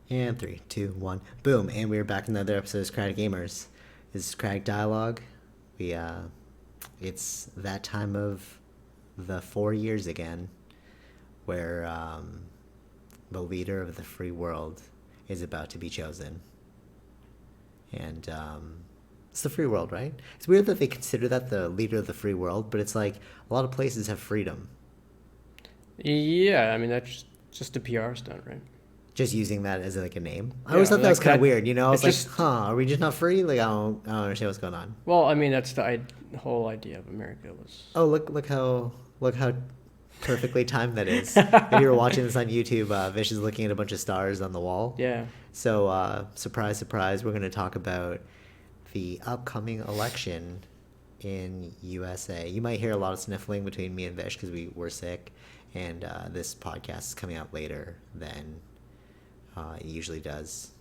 And 3, 2, 1, boom! And we're back in another episode of Socratic Gamers. This is Socratic Dialogue. It's that time of the 4 years again, where the leader of the free world is about to be chosen. And it's the free world, right? It's weird that they consider that the leader of the free world, but it's like a lot of places have freedom. Yeah, I mean, that's just a PR stunt, right? Just using that as like a name. I always thought that was kind of weird, you know? I was like, are we just not free? Like, I don't understand what's going on. Well, I mean, that's the whole idea of America was. Oh, look how perfectly timed that is. If you were watching this on YouTube, Vish is looking at a bunch of stars on the wall. Yeah. So, surprise, surprise, we're going to talk about the upcoming election in USA. You might hear a lot of sniffling between me and Vish because we were sick, and this podcast is coming out later than it usually does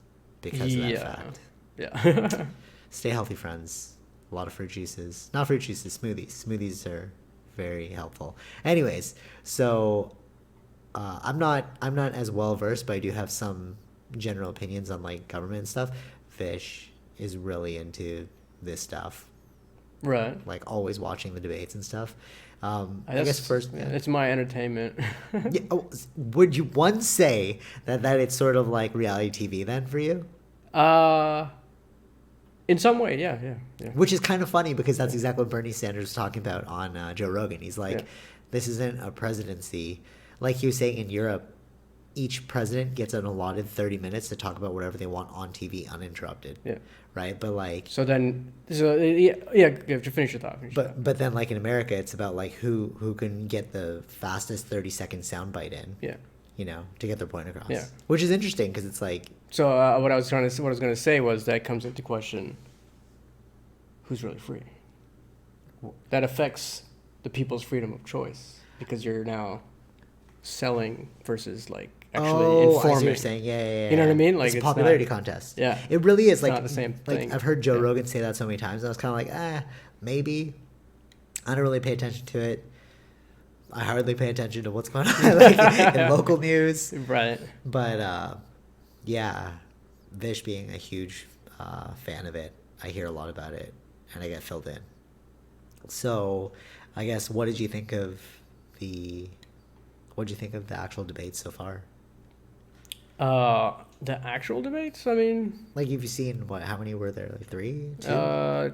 because of that fact. Yeah. Stay healthy, friends. A lot of fruit juices. Not fruit juices, smoothies. Smoothies are very helpful. Anyways, so I'm not as well versed, but I do have some general opinions on like government and stuff. Fish is really into this stuff. Right. Like always watching the debates and stuff. I guess first... Yeah. It's my entertainment. Yeah, would you once say that it's sort of like reality TV then for you? In some way, yeah. Which is kind of funny because that's exactly what Bernie Sanders was talking about on Joe Rogan. He's like, this isn't a presidency. Like he was saying in Europe, each president gets an allotted 30 minutes to talk about whatever they want on TV uninterrupted. Yeah. Right? But like... So you have to finish your thought. But then like in America, it's about like who can get the fastest 30-second soundbite in. Yeah. You know, to get their point across. Yeah. Which is interesting because it's like... So what I was going to say was that comes into question, who's really free? That affects the people's freedom of choice because you're now selling versus like actually informing. I see what you're saying. Yeah. You know what I mean? Like it's a popularity contest. Yeah. It really is like not the same thing. Like I've heard Joe Rogan say that so many times. I was kind of like, maybe. I don't really pay attention to it. I hardly pay attention to what's going on like, in local news. Right. But yeah, Vish being a huge fan of it, I hear a lot about it, and I get filled in. So, I guess what did you think of the actual debates so far? The actual debates? I mean, like, have you seen how many were there? Like 3, 2?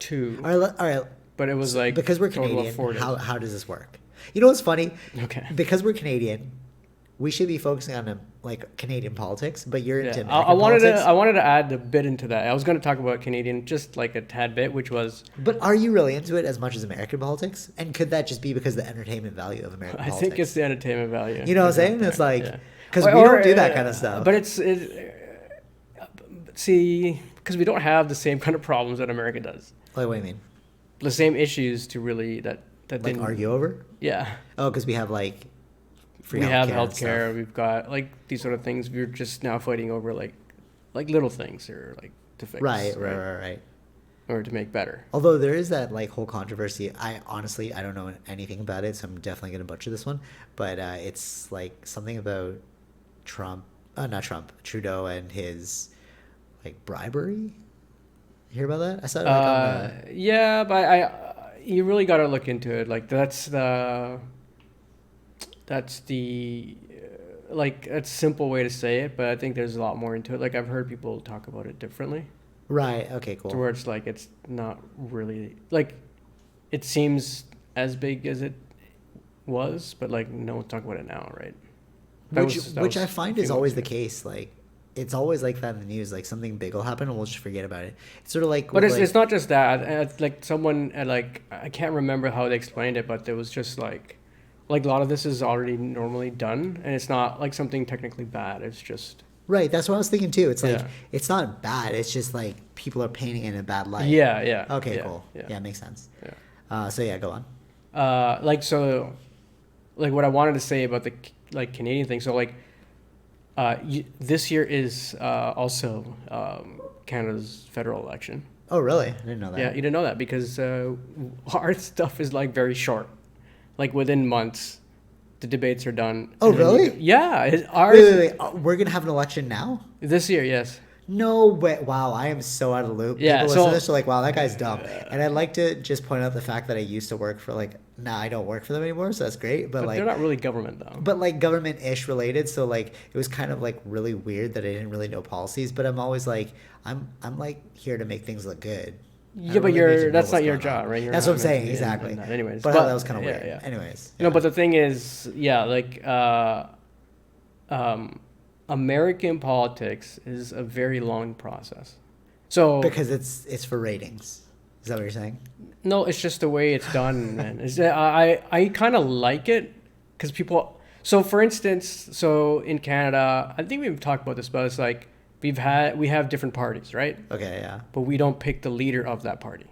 2. All right. But it was like because we're Canadian. How does this work? You know what's funny? Okay. Because we're Canadian, we should be focusing on like Canadian politics, but you're into American politics. I wanted to add a bit into that. I was going to talk about Canadian just like a tad bit, which was... But are you really into it as much as American politics? And could that just be because of the entertainment value of American politics? I think it's the entertainment value. You know what I'm saying? It's like... Because we don't do that kind of stuff. But see, because we don't have the same kind of problems that America does. Like, what do you mean? The same issues to really that like argue over? Yeah. Oh, because we have like free healthcare. We have healthcare. We've got like these sort of things. We're just now fighting over like little things or like to fix. Right. Or to make better. Although there is that like whole controversy. I don't know anything about it, so I'm definitely gonna butcher this one. But it's like something about Trudeau and his like bribery. You hear about that? I saw it like on the... Yeah, but you really got to look into it. Like that's the like that's a simple way to say it, but I think there's a lot more into it. Like I've heard people talk about it differently. Right. Okay. Cool. To where it's like it's not really like it seems as big as it was, but like no one's talking about it now, right? Which I find is always the case. Like it's always like that in the news. Like something big will happen and we'll just forget about it. It's sort of like... But it's not just that. It's like someone like I can't remember how they explained it, but there was just like a lot of this is already normally done, and it's not like something technically bad. It's just... Right, that's what I was thinking too. It's like it's not bad. It's just like people are painting it in a bad light. Yeah. Okay, cool. Yeah, makes sense. Yeah. So yeah, go on. What I wanted to say about the like Canadian thing. So like, this year is also Canada's federal election. Oh really? I didn't know that. Yeah, you didn't know that because our stuff is like very short, like within months. the debates are done. Oh, really? Ours Wait. We're gonna have an election now? this year. Yes. No way. Wow, I am so out of the loop. Yeah, People so- listen to this are like, wow, that guy's dumb. And I'd like to just point out the fact that I used to work for now I don't work for them anymore, so that's great. But They're not really government though. but like government-ish related, so like it was kind of like really weird that I didn't really know policies. But I'm always like, I'm like here to make things look good. I Yeah, don't but really need to know that's not what's your going on. job, right? You're That's not what I'm saying, meant to be in exactly. that. Anyways, But I thought that was kind of weird. Yeah. Anyways, You know, but the thing is, yeah, like American politics is a very long process. So because it's for ratings. Is that what you're saying? no, it's just the way it's done, man. I kind of like it because people. So for instance, so in Canada, I think we've talked about this, but it's like we have different parties, right? Okay, yeah. But we don't pick the leader of that party.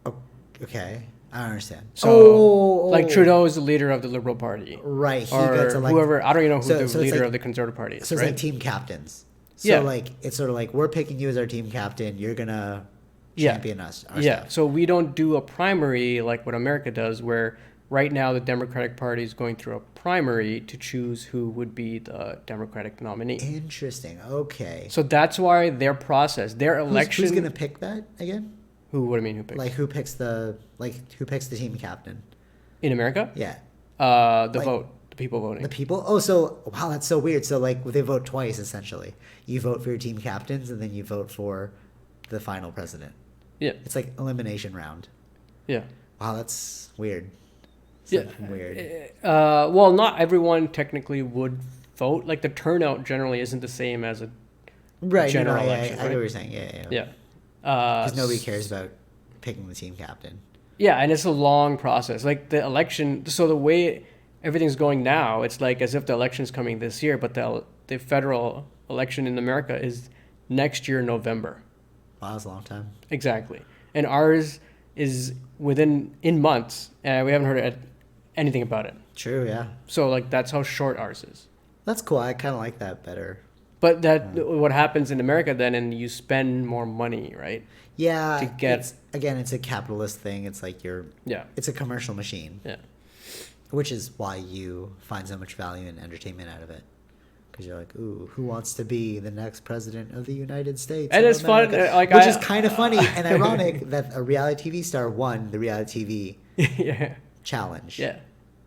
Oh, okay, I don't understand. So like Trudeau is the leader of the Liberal Party, right? He or gets elected. whoever. I don't even know who So the it's leader like- of the Conservative Party is. So it's right? like team captains. So Yeah. like it's sort of like we're picking you as our team captain. You're gonna champion us. Our Yeah. stuff. So we don't do a primary like what America does, where right now the Democratic Party is going through a primary to choose who would be the Democratic nominee. Interesting. Okay. So that's why their process, their election. Who's gonna pick that again? Who? What do you mean? Who picks? Like who picks the team captain? In America? Yeah. The Like- vote, the people voting. The people? Oh, so wow, that's so weird. So like they vote twice essentially. You vote for your team captains and then you vote for the final president. Yeah. It's like elimination round. Yeah. Wow, that's weird. Yeah. Weird. Well, not everyone technically would vote. Like the turnout generally isn't the same as a Right. general no, election, I get right? what you're saying. Yeah. yeah. Because nobody cares about picking the team captain. Yeah, and it's a long process. Like the election, so the way everything's going now, it's like as if the election's coming this year, but the federal election in America is next year, November. Wow, that's a long time. Exactly. And ours is in months, and we haven't heard anything about it. True, yeah. So like that's how short ours is. That's cool. I kind of like that better. But what happens in America then, and you spend more money, right? Yeah. To get- it's a capitalist thing. It's like Yeah. it's a commercial machine, Yeah. which is why you find so much value and entertainment out of it. Because you're like, ooh, who wants to be the next president of the United States? And of it's fun, America? like, which I- is kind of funny and ironic that a reality TV star won the reality TV Yeah. challenge. Yeah.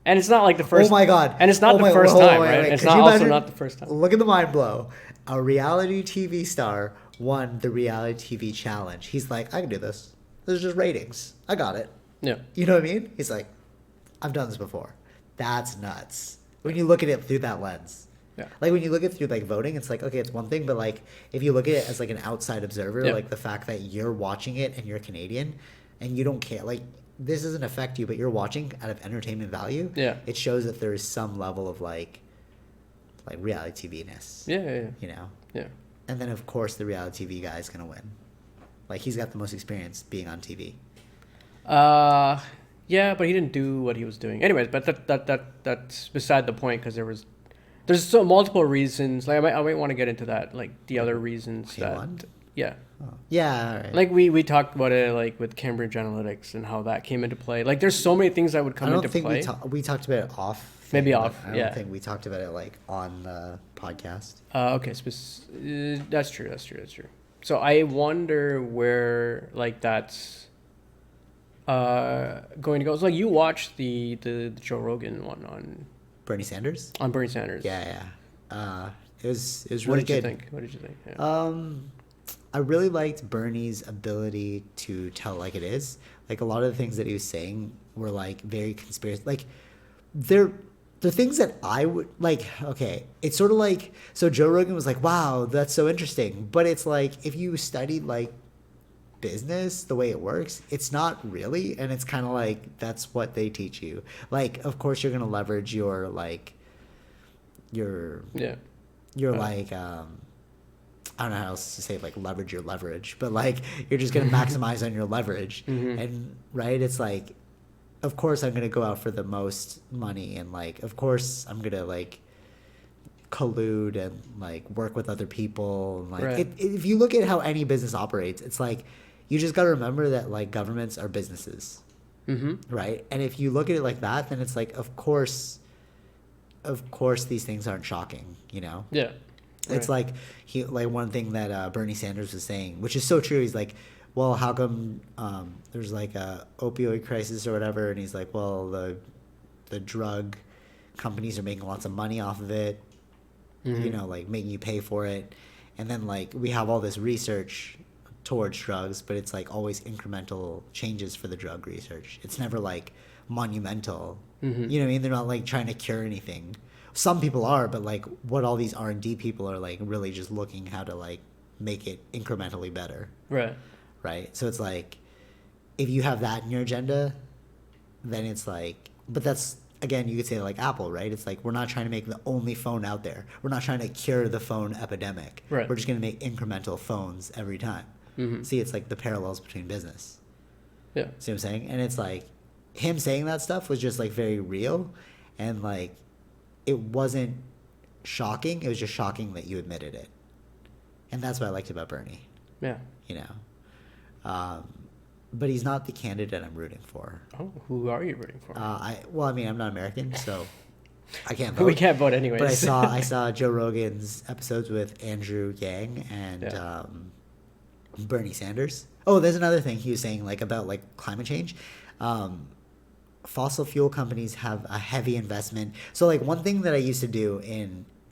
And it's not like the first. Oh my god! And it's not the first time, right? It's Could not you also imagine- not the first time. Look at the mind blow. A reality TV star won the reality TV challenge. He's like, I can do this. There's just ratings. I got it. Yeah. You know what I mean? He's like, I've done this before. That's nuts. When you look at it through that lens. Yeah. Like when you look at it through like voting, it's like, okay, it's one thing, but like if you look at it as like an outside observer, Yeah. like the fact that you're watching it and you're Canadian and you don't care, like this doesn't affect you, but you're watching out of entertainment value. Yeah. It shows that there is some level of like reality TV-ness. Yeah. You know? Yeah. And then of course the reality TV guy is gonna win. Like he's got the most experience being on TV. Yeah, but he didn't do what he was doing. Anyways, but that's beside the point because there's so multiple reasons. Like I might want to get into that, like the other reasons He that. won? Yeah. Oh. Yeah, all right. Like we talked about it like with Cambridge Analytics and how that came into play. Like there's so many things that would come I don't into think play. we talked about it off. Maybe but off, I yeah. don't think we talked about it like on the podcast. Okay, that's true. So I wonder where like that's going to go. So like you watched the Joe Rogan one Bernie Sanders? on Bernie Sanders. Yeah. It was really What did good. you think? Yeah. I really liked Bernie's ability to tell like it is. Like a lot of the things that he was saying were like very conspiracy. Like they're things that I would like. Okay, it's sort of like, so Joe Rogan was like, wow, that's so interesting. But it's like if you studied like business, the way it works, it's not really. And it's kind of like that's what they teach you. Like, of course, you're gonna leverage your like your Yeah. like I don't know how else to say like leverage your leverage, but like you're just gonna maximize on your leverage. And right, it's like of course I'm gonna go out for the most money, and like of course I'm gonna like collude and like work with other people, and like Right. if you look at how any business operates, it's like you just gotta remember that like governments are businesses. right? And if you look at it like that, then it's like, of course, these things aren't shocking, you know? Yeah. It's Right. like one thing that Bernie Sanders was saying, which is so true. He's like, well, how come there's like a opioid crisis or whatever? And he's like, well, the drug companies are making lots of money off of it, you know, like making you pay for it. And then like we have all this research towards drugs, but it's like always incremental changes for the drug research. It's never like monumental. You know what I mean? They're not like trying to cure anything. Some people are, but like what all these R&D people are like really just looking how to like make it incrementally better. Right. Right? So it's like if you have that in your agenda, then it's like, but that's again, you could say like Apple, right? It's like we're not trying to make the only phone out there. We're not trying to cure the phone epidemic. Right. We're just going to make incremental phones every time. See, it's like the parallels between business. Yeah. See what I'm saying? And it's like him saying that stuff was just like very real, and like it wasn't shocking. It was just shocking that you admitted it, and that's what I liked about Bernie. Yeah. You know, but he's not the candidate I'm rooting for. Oh, who are you rooting for? I mean, I'm not American, so I can't vote. We can't vote anyways. But I saw Joe Rogan's episodes with Andrew Yang and Bernie Sanders. Oh, there's another thing he was saying like about like climate change. Fossil fuel companies have a heavy investment. So like one thing that I used to do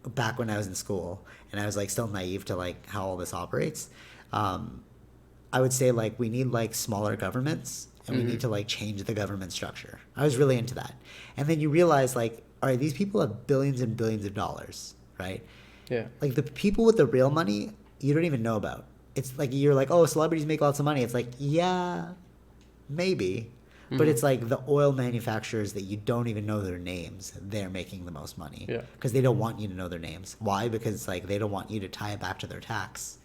back when I was in school and I was like still naive to like how all this operates, I would say like we need like smaller governments and we need to like change the government structure. I was really into that. And then you realize like, all right, these people have billions and billions of dollars, right? Yeah. Like the people with the real money, you don't even know about. It's like you're like, oh, celebrities make lots of money. It's like, yeah, maybe. But it's like the oil manufacturers that you don't even know their names, they're making the most money. Yeah. Because they don't want you to know their names. Why? Because it's like they don't want you to tie it back to their tax.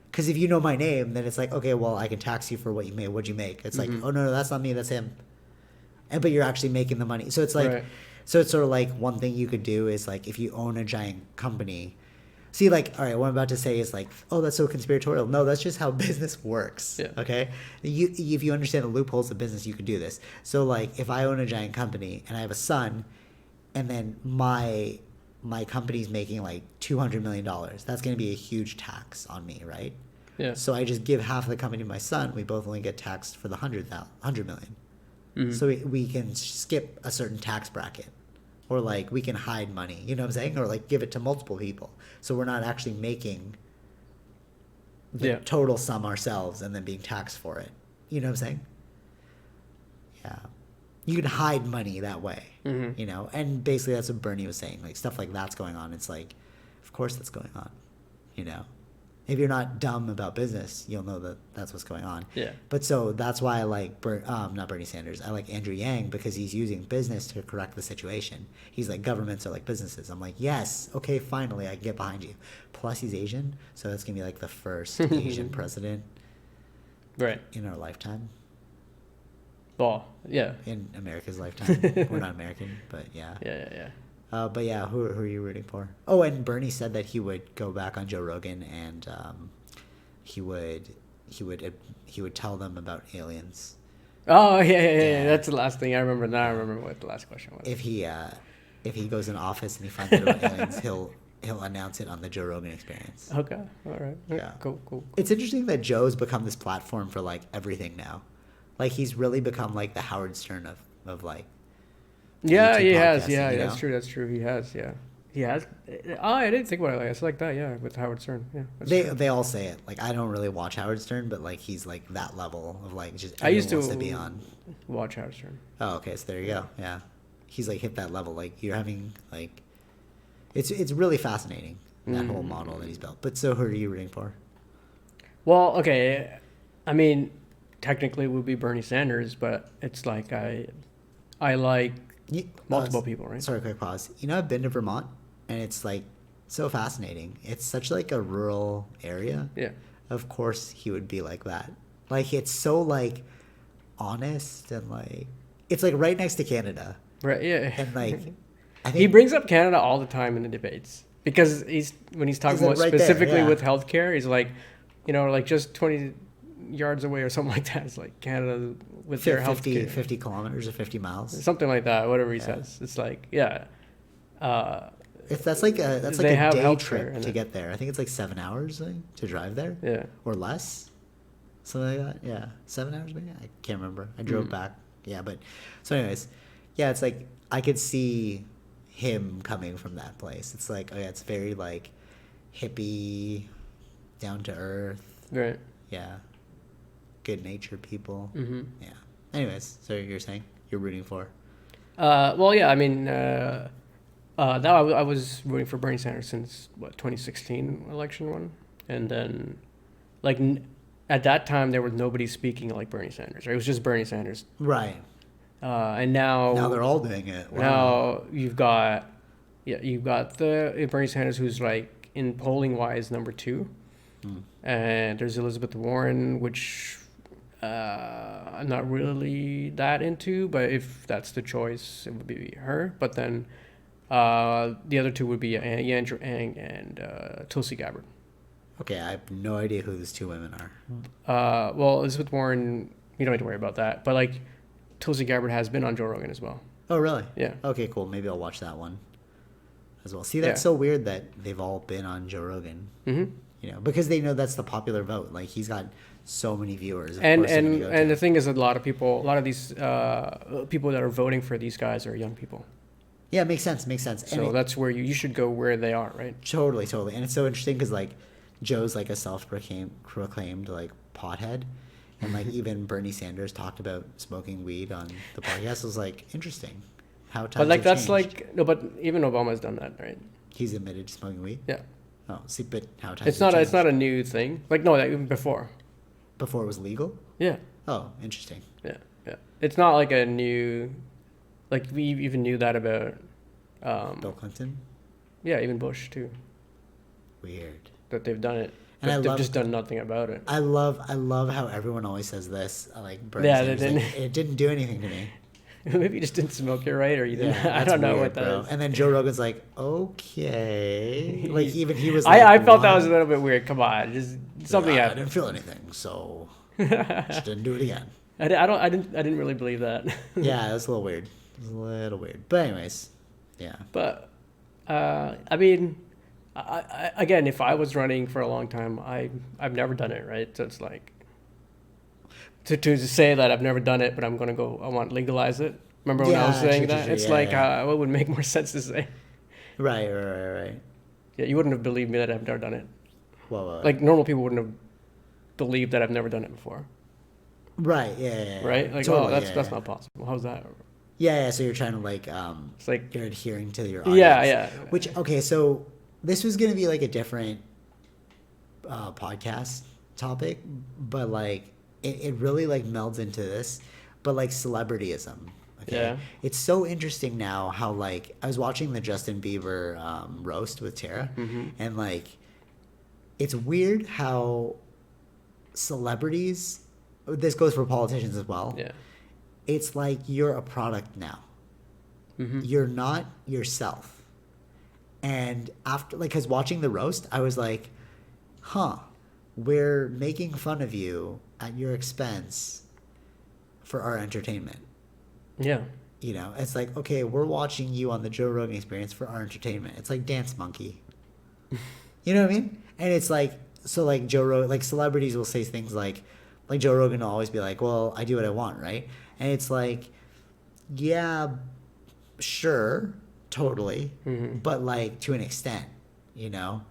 Because if you know my name, then it's like, okay, well, I can tax you for what you made. What'd you make? It's like, oh, no, that's not me. That's him. But you're actually making the money. So it's like, Right. so it's sort of like one thing you could do is like if you own a giant company. See, like, all right, what I'm about to say is like, oh, that's so conspiratorial. No, that's just how business works. Yeah. Okay? If you understand the loopholes of business, you could do this. So, like, if I own a giant company and I have a son, and then my company's making like $200 million, that's going to be a huge tax on me, right? Yeah. So I just give half of the company to my son. We both only get taxed for the 100 million. So we can skip a certain tax bracket. Or like we can hide money, you know what I'm saying? Or like give it to multiple people. So we're not actually making the total sum ourselves and then being taxed for it. You know what I'm saying? Yeah. You can hide money that way, you know? And basically that's what Bernie was saying. Like stuff like that's going on. It's like, of course that's going on, you know? If you're not dumb about business, you'll know that that's what's going on. Yeah. But so that's why I like, not Bernie Sanders, I like Andrew Yang because he's using business to correct the situation. He's like, governments are like businesses. I'm like, yes, okay, finally, I can get behind you. Plus he's Asian, so that's going to be like the first Asian president Right. in our lifetime. Well, yeah. In America's lifetime. We're not American, but yeah. Yeah. But yeah, who are you rooting for? Oh, and Bernie said that he would go back on Joe Rogan and he would tell them about aliens. Oh, yeah. That's the last thing I remember. Now I remember what the last question was. If he goes in office and he finds out about aliens, he'll announce it on the Joe Rogan Experience. Okay. All right. Yeah. Cool. It's interesting that Joe's become this platform for like everything now. Like he's really become like the Howard Stern of like. Yeah, he has. podcasting, Yeah, you know? that's true. He has. Yeah, he has. Oh, I didn't think about it. It's like that. Yeah, with Howard Stern. Yeah, that's true. They all say it. Like I don't really watch Howard Stern, but like he's like that level of like just I used to wants to be on. watch Howard Stern. Oh, okay. So there you go. Yeah, he's like hit that level. Like you're having like, it's really fascinating that whole model that he's built. But so who are you rooting for? Well, okay. I mean, technically it would be Bernie Sanders, but it's like I like multiple people, right? Sorry, quick pause. You know, I've been to Vermont, and it's like so fascinating. It's such like a rural area. Yeah. Of course, he would be like that. Like it's so like honest and like it's like right next to Canada. Right. Yeah. And like I think he brings up Canada all the time in the debates because when he's talking He's, like, about right there, specifically yeah. with healthcare, he's like, like just yards away or something like that. It's like Canada with their 50 kilometers or 50 miles. something like that. Whatever he says. It's like If that's like a They have day healthcare trip in to it. get there. I think it's like 7 hours to drive there. Yeah. Or less, something like that. Yeah, 7 hours maybe. I can't remember. I drove back. Yeah, but so anyways, yeah, it's like I could see him coming from that place. It's like, oh yeah, it's very like hippie, down to earth. Right. Yeah, good natured people. Mm-hmm. Yeah. Anyways, so you're saying you're rooting for? Well, yeah. I mean, now I was rooting for Bernie Sanders since 2016 election one, and then like at that time there was nobody speaking like Bernie Sanders. Right? It was just Bernie Sanders. Right. And now they're all doing it. Wow. Now you've got the Bernie Sanders, who's like in polling wise number 2, and there's Elizabeth Warren, which I'm not really that into, but if that's the choice, it would be her. But then the other two would be Andrew Ang and Tulsi Gabbard. Okay, I have no idea who these two women are. Well, Elizabeth Warren, you don't need to worry about that. But like Tulsi Gabbard has been on Joe Rogan as well. Oh, really? Yeah. Okay, cool. Maybe I'll watch that one as well. See, that's so weird that they've all been on Joe Rogan. Mm-hmm. You know, because they know that's the popular vote. Like he's got so many viewers. And the thing is, a lot of these people that are voting for these guys are young people. Yeah, makes sense. So that's where you should go where they are, right? Totally. And it's so interesting because like Joe's like a self-proclaimed like pothead, and like even Bernie Sanders talked about smoking weed on the podcast. It was like interesting how times But like have that's changed. like no, but even Obama's done that, right? He's admitted to smoking weed. Yeah. Oh, see, but how times It's have not changed. a new thing. Like no, even before. Before it was legal. Yeah. Oh, interesting. Yeah. It's not like a new, like we even knew that about. Bill Clinton. Yeah, even Bush too. Weird. That they've done it. And They've just done nothing about it. I love how everyone always says this. Like Bernie Yeah, Sanders, they like, didn't. it didn't do anything to me. Maybe you just didn't smoke it right, or you didn't. Yeah, I that's don't know weird, what that bro. is. And then Joe Rogan's like, okay, like even he was. Like, I felt that "What?" was a little bit weird. Come on, just something I happened. didn't feel anything, so just didn't do it again. I didn't really believe that. Yeah, it was a little weird. It was a little weird. But anyways, yeah. But I mean, again, if I was running for a long time, I've never done it, right? So it's like to say that I've never done it, but I'm gonna go. I want to legalize it. Remember when I was saying that? It's like what would make more sense to say? Right. Yeah, you wouldn't have believed me that I've never done it. Well, Like normal people wouldn't have believed that I've never done it before. right. Yeah. Right? Like, Totally, that's not possible. How's that? Yeah. So you're trying to like It's like you're adhering to your audience. yeah. Which okay, so this was gonna be like a different podcast topic, but like it really like melds into this, but like celebrityism. Okay, Yeah. it's so interesting now how like I was watching the Justin Bieber roast with Tara, and like it's weird how celebrities. This goes for politicians as well. Yeah. It's like you're a product now. You're not yourself. And after, like, because watching the roast, I was like, huh, we're making fun of you at your expense for our entertainment. Yeah. You know, it's like, okay, we're watching you on the Joe Rogan Experience for our entertainment. It's like Dance Monkey. You know what I mean? And it's like, so like Joe Rogan, like celebrities will say things like Joe Rogan will always be like, well, I do what I want, right? And it's like, yeah, sure, totally, but like to an extent, you know,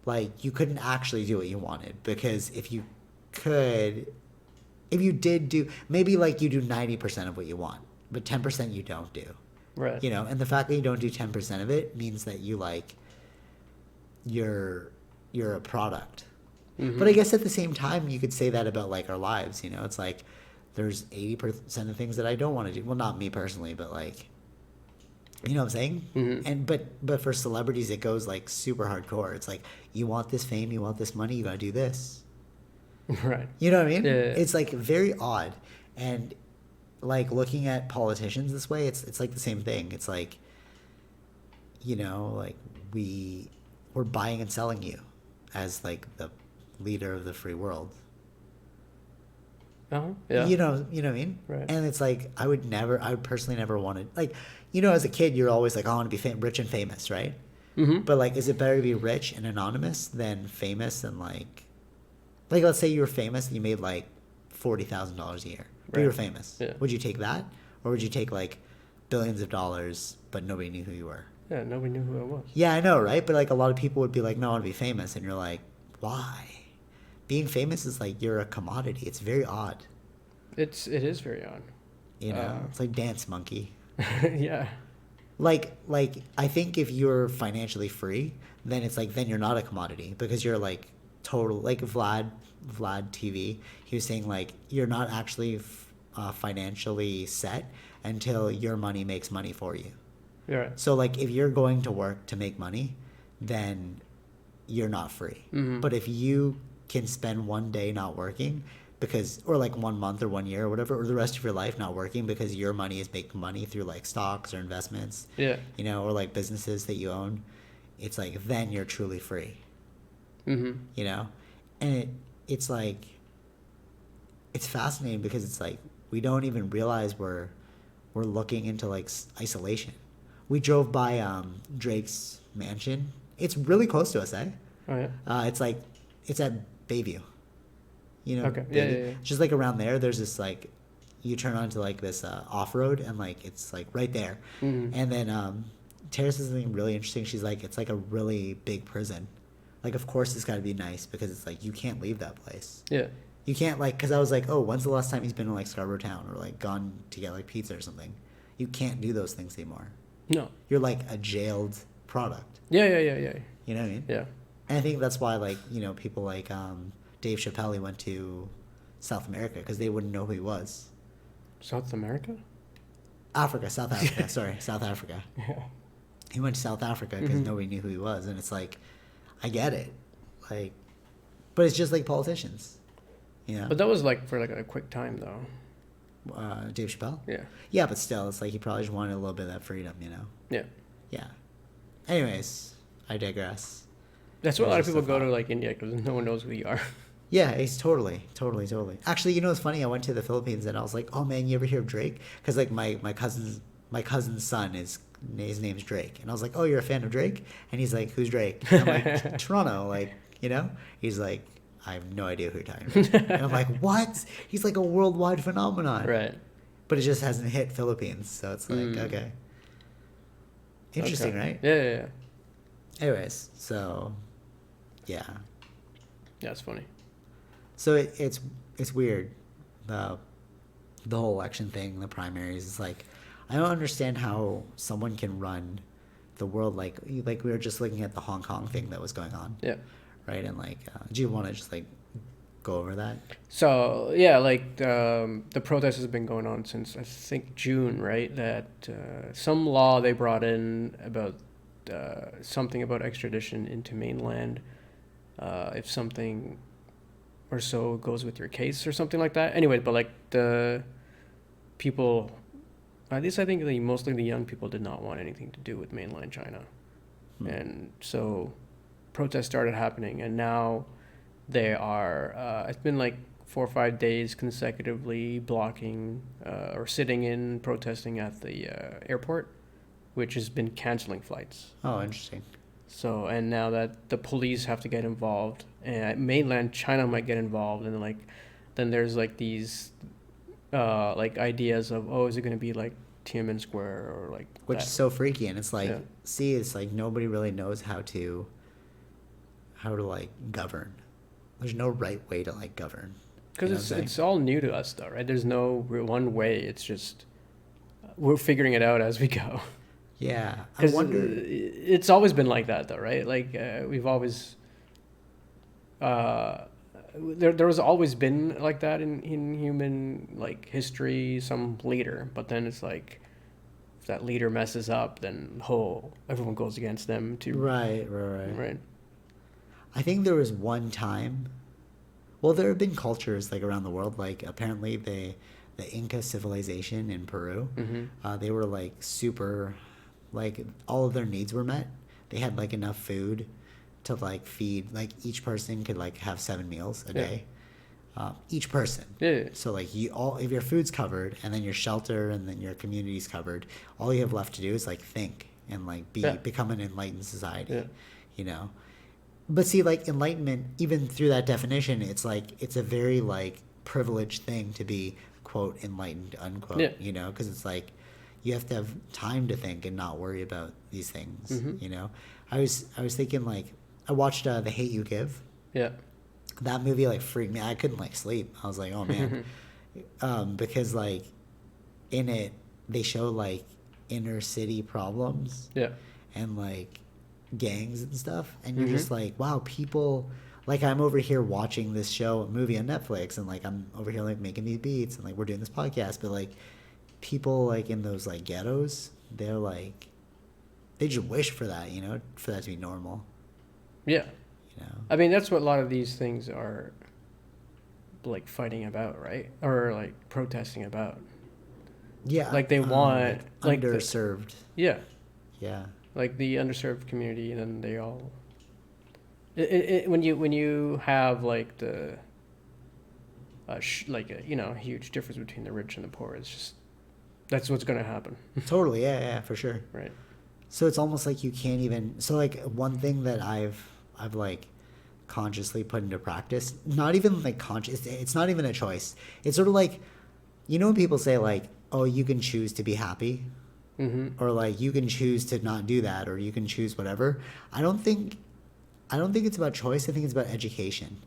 like you couldn't actually do what you wanted, because if you did do, maybe like you do 90% of what you want, but 10% you don't do, Right. you know, and the fact that you don't do 10% of it means that you like you're a product. But I guess at the same time you could say that about like our lives, you know. It's like there's 80% of things that I don't want to do. Well, not me personally, but like, you know what I'm saying? And but for celebrities it goes like super hardcore. It's like, you want this fame, you want this money, you gotta do this. Right. You know what I mean? Yeah. It's like very odd. And like looking at politicians this way, it's like the same thing. It's like, you know, like we're buying and selling you as like the leader of the free world. Yeah. You know what I mean? Right. And it's like, I would personally never want to, like, as a kid, you're always like, I want to be rich and famous, right? Mm-hmm. But like, is it better to be rich and anonymous than famous and like let's say you were famous and you made like $40,000 a year, but you were famous. Yeah. Would you take that, or would you take like billions of dollars but nobody knew who you were? Yeah, nobody knew who I was. Yeah, I know, right? But like, a lot of people would be like, no, I want to be famous, and you're like, why? Being famous is like, you're a commodity. It's very odd. It is very odd. It's like Dance Monkey. Yeah. Like I think if you're financially free, then it's like, then you're not a commodity, because you're like total, like Vlad TV, he was saying like, you're not actually financially set until your money makes money for you. You're right. So like, if you're going to work to make money, then you're not free. Mm-hmm. But if you can spend one day not working, or like 1 month or 1 year or whatever, or the rest of your life not working, because your money is making money through like stocks or investments, Yeah. or like businesses that you own, it's like, then you're truly free. Mm-hmm. And it's like, it's fascinating, because it's like, we don't even realize we're looking into like isolation. We drove by Drake's mansion. It's really close to us, eh? Oh yeah. It's at Bayview. Okay. Yeah. Just like around there, there's this like, you turn onto like this off-road, and like, it's like right there. Mm-hmm. And then Tara says something really interesting. She's like, it's like a really big prison. Like, of course it's got to be nice, because it's like, you can't leave that place. Yeah. You can't, like, because I was like, oh, when's the last time he's been in like Scarborough Town, or like gone to get like pizza or something? You can't do those things anymore. No. You're like a jailed product. Yeah. You know what I mean? Yeah. And I think that's why, like, people like Dave Chappelle, he went to South America, because they wouldn't know who he was. South America? South Africa. Sorry, South Africa. Yeah. He went to South Africa because nobody knew who he was, and it's like, I get it, like, but it's just like politicians, But that was like for like a quick time though. Dave Chappelle. Yeah. Yeah, but still, it's like, he probably just wanted a little bit of that freedom, Yeah. Yeah. Anyways, I digress. That's why a lot of Just people a go to thought. like India, because no one knows who you are. Yeah, it's totally. Actually, it's funny. I went to the Philippines, and I was like, "Oh man, you ever hear of Drake?" Because like my cousin's son, his name's Drake, and I was like, "Oh, you're a fan of Drake?" And he's like, "Who's Drake?" And I'm like, "Toronto." Like, He's like, "I have no idea who you're talking about." And I'm like, "What?" He's like a worldwide phenomenon. Right. But it just hasn't hit Philippines, so it's like, okay. Interesting, Okay. right? Yeah. Anyways, so yeah. Yeah, it's funny. So it's weird, the whole election thing, the primaries. It's like, I don't understand how someone can run the world, like we were just looking at the Hong Kong thing that was going on. Yeah. Right, and like, do you want to just like go over that? So yeah, like the protest has been going on since I think June, right? That some law they brought in about something about extradition into mainland, if something or so goes with your case or something like that. Anyway, but like the people, at least I think mostly the young people did not want anything to do with mainland China, and so protests started happening, and now they are. It's been like 4 or 5 days consecutively blocking or sitting in protesting at the airport, which has been canceling flights. Oh, interesting. So, and now that the police have to get involved, and mainland China might get involved, and like, then there's like these, like ideas of, oh, is it going to be like Tiananmen Square or like Which that? is so freaky, and it's like, Yeah. see, it's like nobody really knows how to like govern. There's no right way to like govern. Because it's all new to us though, right? There's no one way. It's just we're figuring it out as we go. Yeah, I Because wonder. it's always been like that though, right? Like we've always there was always been like that in human like history, some leader, but then it's like if that leader messes up, then everyone goes against them too. Right. Right. I think there was one time. Well, there have been cultures like around the world. Like apparently the Inca civilization in Peru, they were like super, like all of their needs were met. They had like enough food to like feed, like each person could like have 7 meals a day. each person. Yeah. So like you all, if your food's covered and then your shelter and then your community's covered, all you have left to do is like think and like become an enlightened society. Yeah. You know. But see, like enlightenment, even through that definition, it's like it's a very like privileged thing to be quote enlightened unquote. Yeah. You know, because it's like you have to have time to think and not worry about these things. Mm-hmm. You know, I was thinking like I watched The Hate You Give. Yeah. That movie like freaked me. I couldn't like sleep. I was like, oh man, because like in it they show like inner city problems. Yeah. And like gangs and stuff, and you're just like, wow, people, like I'm over here watching this movie on Netflix, and like I'm over here like making these beats and like we're doing this podcast, but like people like in those like ghettos, they're like they just wish for that, you know, for that to be normal. Yeah. You know, I mean, that's what a lot of these things are like fighting about, right? Or like protesting about. yeah, Like they want like underserved. Yeah. Yeah. Like the underserved community, and then they all. When you have like the. Huge difference between the rich and the poor. It's just, that's what's going to happen. Totally, yeah, for sure. Right. So it's almost like you can't even. So like one thing that I've like consciously put into practice, not even like conscious. It's not even a choice. It's sort of like, you know, when people say like, oh, you can choose to be happy. Mm-hmm. Or like you can choose to not do that, or you can choose whatever. I don't think it's about choice. I think it's about education,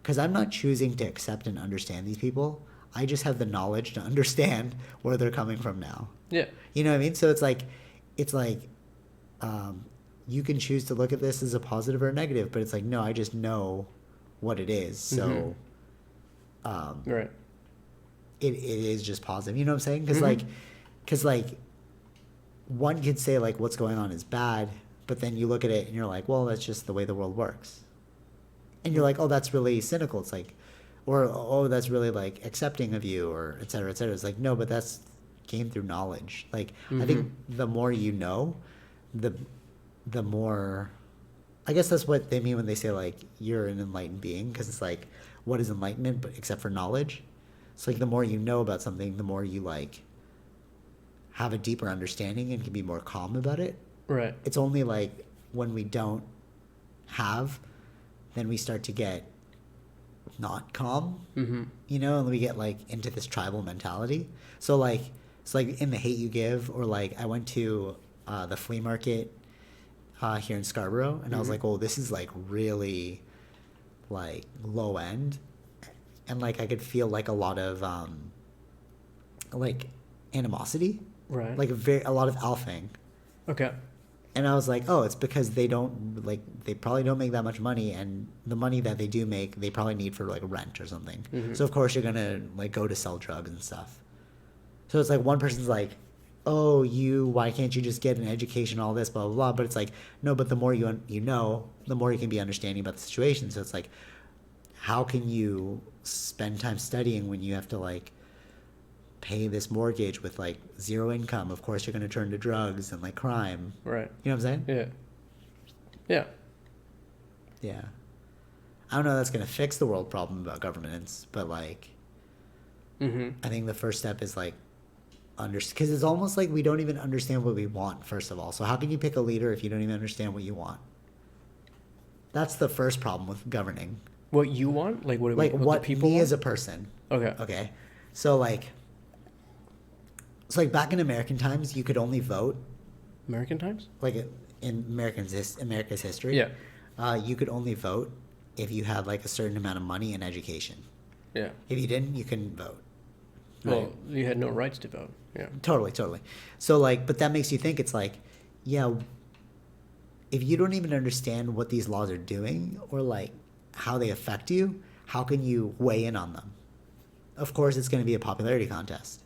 because I'm not choosing to accept and understand these people. I just have the knowledge to understand where they're coming from now. Yeah. You know what I mean? So it's like you can choose to look at this as a positive or a negative, but it's like, no, I just know what it is. So right. It is just positive. You know what I'm saying? Because one could say like what's going on is bad, but then you look at it and you're like, well, that's just the way the world works. And you're like, oh, that's really cynical. It's like, or, oh, that's really like accepting of you, or et cetera, et cetera. It's like, no, but that's gained through knowledge. Like, I think the more you know, the more, I guess that's what they mean when they say like, you're an enlightened being. Because it's like, what is enlightenment but except for knowledge? It's like the more you know about something, the more you like have a deeper understanding and can be more calm about it. Right. It's only like when we don't have, then we start to get not calm, you know, and we get like into this tribal mentality. So like, it's like in The Hate You Give, or like I went to the flea market here in Scarborough, and I was like, oh, this is like really like low end, and like I could feel like a lot of like animosity. Right. Like a lot of alphing. Okay. And I was like, oh, it's because they probably don't make that much money, and the money that they do make, they probably need for like rent or something. So of course you're gonna like go to sell drugs and stuff. So it's like one person's like, oh, why can't you just get an education, all this, blah, blah, blah. But it's like, no, but the more you know, the more you can be understanding about the situation. So it's like, how can you spend time studying when you have to like pay this mortgage with like zero income? Of course you're going to turn to drugs and like crime. Right. You know what I'm saying? Yeah. Yeah. Yeah. I don't know if that's going to fix the world problem about governance, but like, I think the first step is like, because it's almost like we don't even understand what we want, first of all. So how can you pick a leader if you don't even understand what you want? That's the first problem with governing. What you want? Like what what the people me want? as a person. Okay. So like back in American times, you could only vote. American times? Like in America's history. Yeah. You could only vote if you had like a certain amount of money and education. Yeah. If you didn't, you couldn't vote. Well, Right? you had no rights to vote. Yeah. Totally. So like, but that makes you think, it's like, yeah, if you don't even understand what these laws are doing or like how they affect you, how can you weigh in on them? Of course, it's going to be a popularity contest.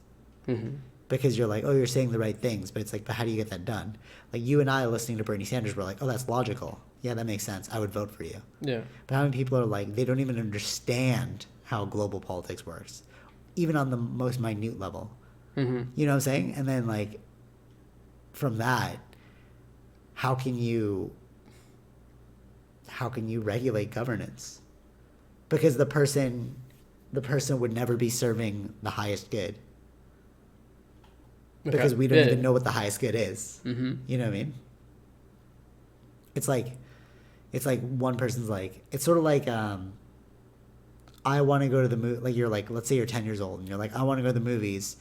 Because you're like, oh, you're saying the right things, but it's like, but how do you get that done? Like you and I listening to Bernie Sanders, we're like, oh, that's logical. Yeah, that makes sense. I would vote for you. Yeah. But how many people are like, they don't even understand how global politics works, even on the most minute level. You know what I'm saying? And then like, from that, how can you regulate governance? Because the person the person would never be serving the highest good. Okay. Because we don't Yeah. even know what the highest good is. Mm-hmm. You know what I mean? It's like one person's like, it's sort of like, I want to go to the movie. Like, you're like, let's say you're 10 years old and you're like, I want to go to the movies,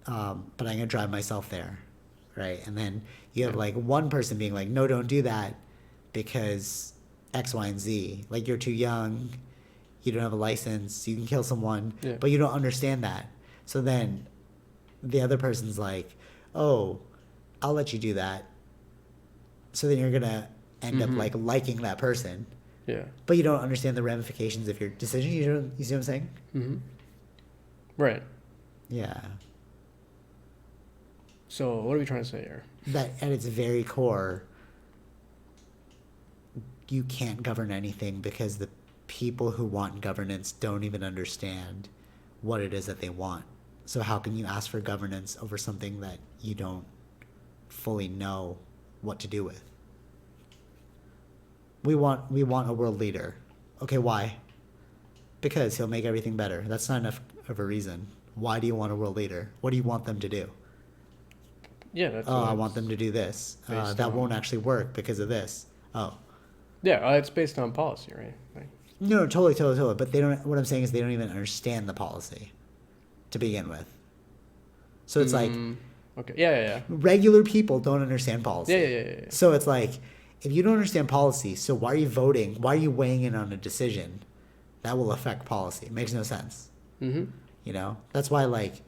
but I'm going to drive myself there. Right. And then you have like one person being like, no, don't do that because X, Y, and Z. Like, you're too young. You don't have a license. You can kill someone, but you don't understand that. So then the other person's like, oh, I'll let you do that. So then you're going to end up like liking that person. Yeah. But you don't understand the ramifications of your decision. You see what I'm saying? Mm-hmm. Right. Yeah. So what are we trying to say here? That at its very core, you can't govern anything because the people who want governance don't even understand what it is that they want. So how can you ask for governance over something that you don't fully know what to do with? We want a world leader. Okay, why? Because he'll make everything better. That's not enough of a reason. Why do you want a world leader? What do you want them to do? Yeah, that's. I want them to do this. That won't actually work because of this. Oh. Yeah, it's based on policy, right? Like, No, totally. But they don't. What I'm saying is they don't even understand the policy to begin with. So it's like, okay, yeah. regular people don't understand policy. Yeah. So it's like, if you don't understand policy, so why are you voting? Why are you weighing in on a decision that will affect policy? It makes no sense. Mm-hmm. You know, that's why, like,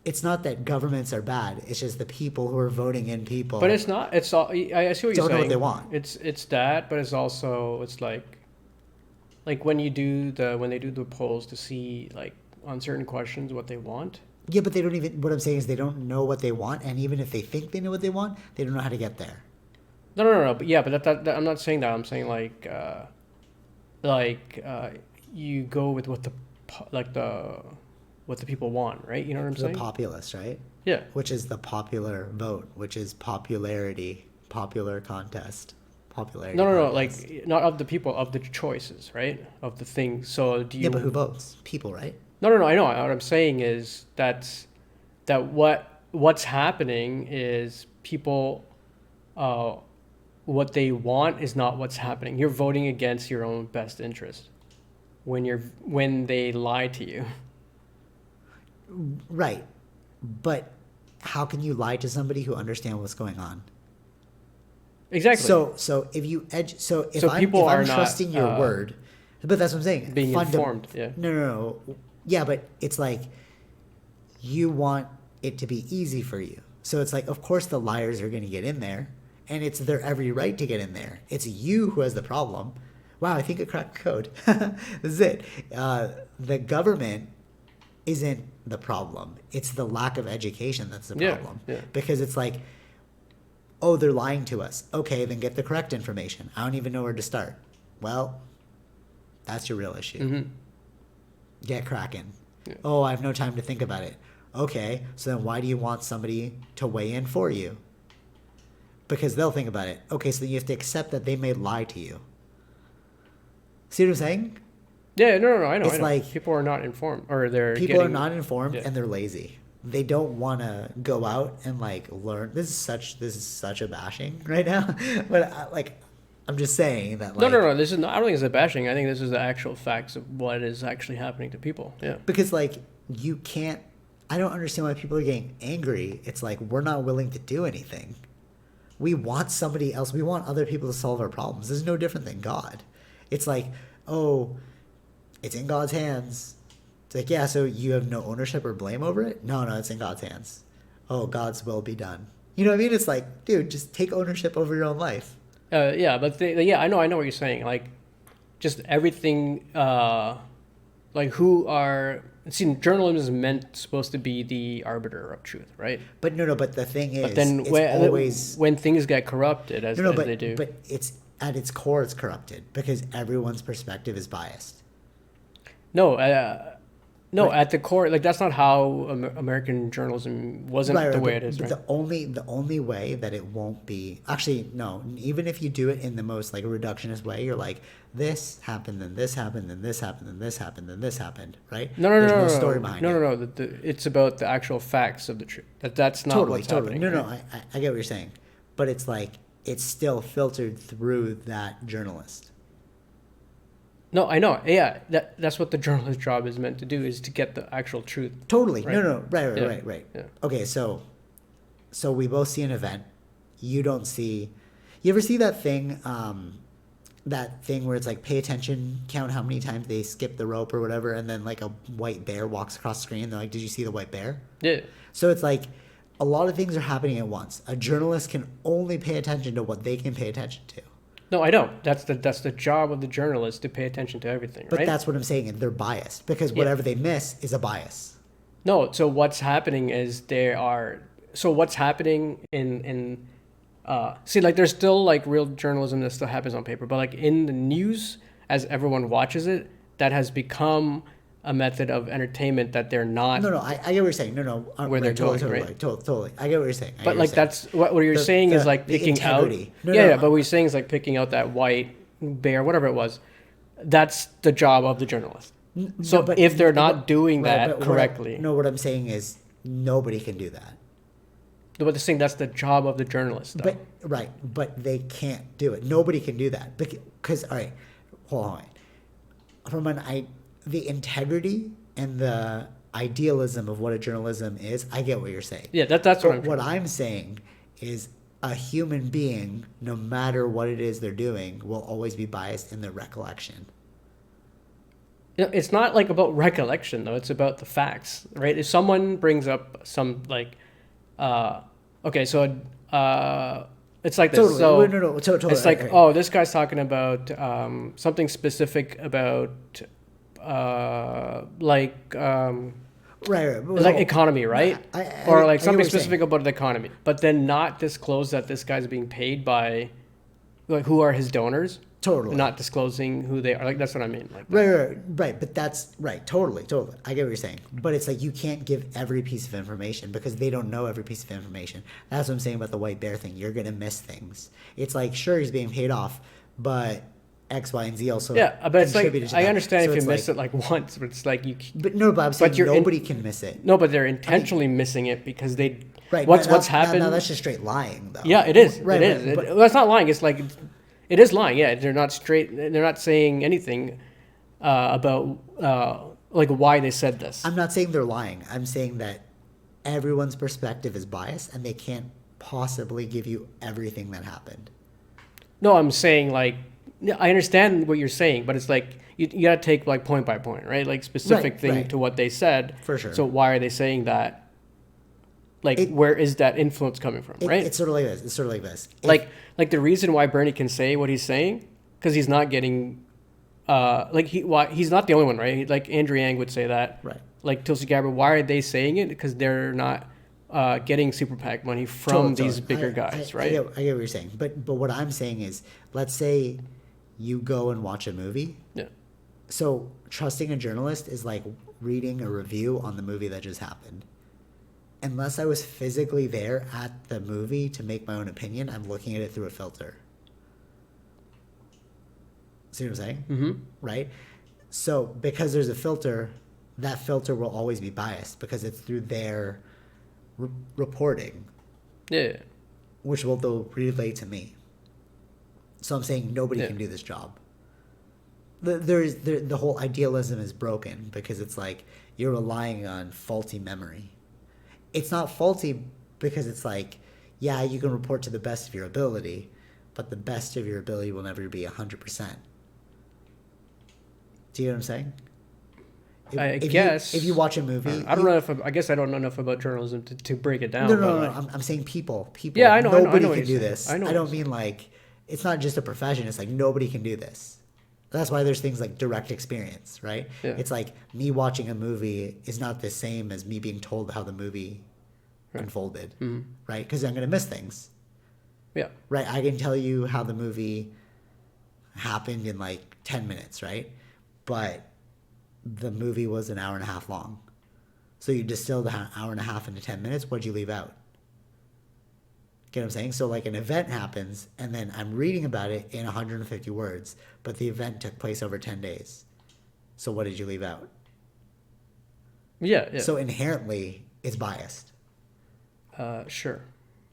it's not that governments are bad. It's just the people who are voting in people. But it's not. It's all. I see what you're saying. Don't know what they want. It's that, but it's also like when they do the polls to see like on certain questions what they want. Yeah, but they don't even. What I'm saying is they don't know what they want, and even if they think they know what they want, they don't know how to get there. No. But yeah, but that I'm not saying that. I'm saying you go with what the people want, right? You know what I'm saying? The populace, right? Yeah. Which is the popular vote, which is popularity, popular contest, popularity. No. contest. Like not of the people, of the choices, right? Of the things. So do you? Yeah, but who votes? People, right? No. I know. What I'm saying is that what's happening is people. What they want is not what's happening. You're voting against your own best interest when they lie to you. Right. But how can you lie to somebody who understands what's going on? Exactly. So if you I'm trusting your word, but that's what I'm saying. Being informed. Yeah. No. Yeah, but it's like you want it to be easy for you. So it's like, of course the liars are going to get in there, and it's their every right to get in there. It's you who has the problem. Wow, I think I cracked code. This is it. The government isn't the problem. It's the lack of education that's the problem. Yeah. Because it's like, oh, they're lying to us. Okay, then get the correct information. I don't even know where to start. Well, that's your real issue. Mm-hmm. Get cracking. Yeah. Oh, I have no time to think about it. Okay, so then why do you want somebody to weigh in for you? Because they'll think about it. Okay, so then you have to accept that they may lie to you. See what I'm saying? Yeah, no, I know. It's like people are not informed, or people are not informed and they're lazy. They don't want to go out and like learn. This is such a bashing right now, but I'm just saying that. Like, no. This is not. I don't think it's a bashing. I think this is the actual facts of what is actually happening to people. Yeah. Because like you can't. I don't understand why people are getting angry. It's like we're not willing to do anything. We want somebody else. We want other people to solve our problems. This is no different than God. It's like, oh, it's in God's hands. It's like, yeah, so you have no ownership or blame over it? No, it's in God's hands. Oh, God's will be done. You know what I mean? It's like, dude, just take ownership over your own life. Yeah, but I know what you're saying. Like, just everything. Journalism is supposed to be the arbiter of truth, right? But no. But the thing is, but then when things get corrupted, as they do, but it's at its core, it's corrupted because everyone's perspective is biased. No, No, Right. at the core, like that's not how American journalism wasn't Right, the right, way it is, but right? the only way that it won't be, actually no, even if you do it in the most like reductionist way, you're like, this happened, then this happened, then this happened, then this happened, then this happened, right? No, no, There's no, no no, story no, behind no, it. no, no. It's about the actual facts of the truth. That's not Totally, what's totally. happening. No, no, Right? I get what you're saying, but it's like it's still filtered through that journalist. No, I know. Yeah, that's what the journalist job is meant to do, is to get the actual truth. Totally. No, Right. no, right, right, Yeah. right, right. Yeah. Okay, so we both see an event. You don't see. You ever see that thing? That thing where it's like pay attention, count how many times they skip the rope or whatever, and then like a white bear walks across the screen. They're like, "Did you see the white bear?" Yeah. So it's like a lot of things are happening at once. A journalist can only pay attention to what they can pay attention to. No, I know. That's the job of the journalist, to pay attention to everything, But right? that's what I'm saying, and they're biased because Yeah. whatever they miss is a bias. No, so what's happening is what's happening in see, like there's still like real journalism that still happens on paper, but like in the news, as everyone watches it, that has become a method of entertainment that they're not. No, no, I get what you're saying. No, no, Where they're totally, going, totally, right? totally. I get what you're saying. I get But what like you're saying. that's what you're saying is like the picking out. integrity. No, Yeah, no, yeah, but what you're saying is like picking out that white bear, whatever it was. That's the job of the journalist. So No, but- if they're no, not but- doing right, that but what correctly, no, what I'm saying is nobody can do that. but the thing, that's the job of the journalist, though. But right, but they can't do it. Nobody can do that because all right, hold on. The integrity and the idealism of what a journalism is, I get what you're saying. Yeah, that's what I'm. But what I'm saying is a human being, no matter what it is they're doing, will always be biased in their recollection. You know, it's not like about recollection though. It's about the facts, right? If someone brings up some like, okay, so it's like this. Totally. So No, totally. it's like, right. oh, this guy's talking about something specific about like Right. like economy, right? Or like I get something what you're specific saying. about the economy, but then not disclose that this guy's being paid by, like, who are his donors. Totally. Not disclosing who they are. Like, that's what I mean. Like, Right. But that's right. Totally. I get what you're saying. But it's like you can't give every piece of information because they don't know every piece of information. That's what I'm saying about the white bear thing. You're gonna miss things. It's like sure he's being paid off, but X, Y, and Z also. yeah, but it's like, contributed to I that. understand So if it's you miss it like once, but it's like you. But no, but I'm saying you're in- nobody can miss it. No, but they're intentionally missing it because they. Right. What's now, happened? Now that's just straight lying, though. Yeah, it is. Right. It is. Right, but- Well, that's not lying. It's like, it is lying. Yeah, they're not straight. They're not saying anything about like why they said this. I'm not saying they're lying. I'm saying that everyone's perspective is biased, and they can't possibly give you everything that happened. No, I'm saying like, yeah, I understand what you're saying, but it's like you got to take like point by point, right? Like specific Right, thing right. to what they said. For sure. So why are they saying that? Like, where is that influence coming from, right? It's sort of like this. It's sort of like this. Like the reason why Bernie can say what he's saying, because he's not getting, he's not the only one, right? Like Andrew Yang would say that. Right. Like Tulsi Gabbard, why are they saying it? Because they're not getting super PAC money from Totally. these bigger guys, right? I get what you're saying. But what I'm saying is, let's say you go and watch a movie. Yeah. So trusting a journalist is like reading a review on the movie that just happened. Unless I was physically there at the movie to make my own opinion, I'm looking at it through a filter. See what I'm saying? Mm-hmm. Right? So because there's a filter, that filter will always be biased because it's through their reporting, Yeah. which will they'll relay to me. So I'm saying nobody Yeah. can do this job. The whole idealism is broken because it's like you're relying on faulty memory. It's not faulty because it's like, yeah, you can report to the best of your ability, but the best of your ability will never be 100%. Do you know what I'm saying? I guess. If you watch a movie, I don't know if I guess I don't know enough about journalism to break it down. No, but no. like- I'm saying people. Yeah, I know, I know Nobody what can you're do saying. this. I know I what don't you're mean like it's not just a profession. It's like nobody can do this. That's why there's things like direct experience, right? Yeah. It's like me watching a movie is not the same as me being told how the movie unfolded, Mm-hmm. right? Because I'm gonna miss things, Yeah. right? I can tell you how the movie happened in like 10 minutes, right? But the movie was an hour and a half long. So you distilled an hour and a half into 10 minutes. What'd you leave out? Get what I'm saying? So like an event happens, and then I'm reading about it in 150 words, but the event took place over 10 days. So what did you leave out? Yeah. So inherently, it's biased. Sure.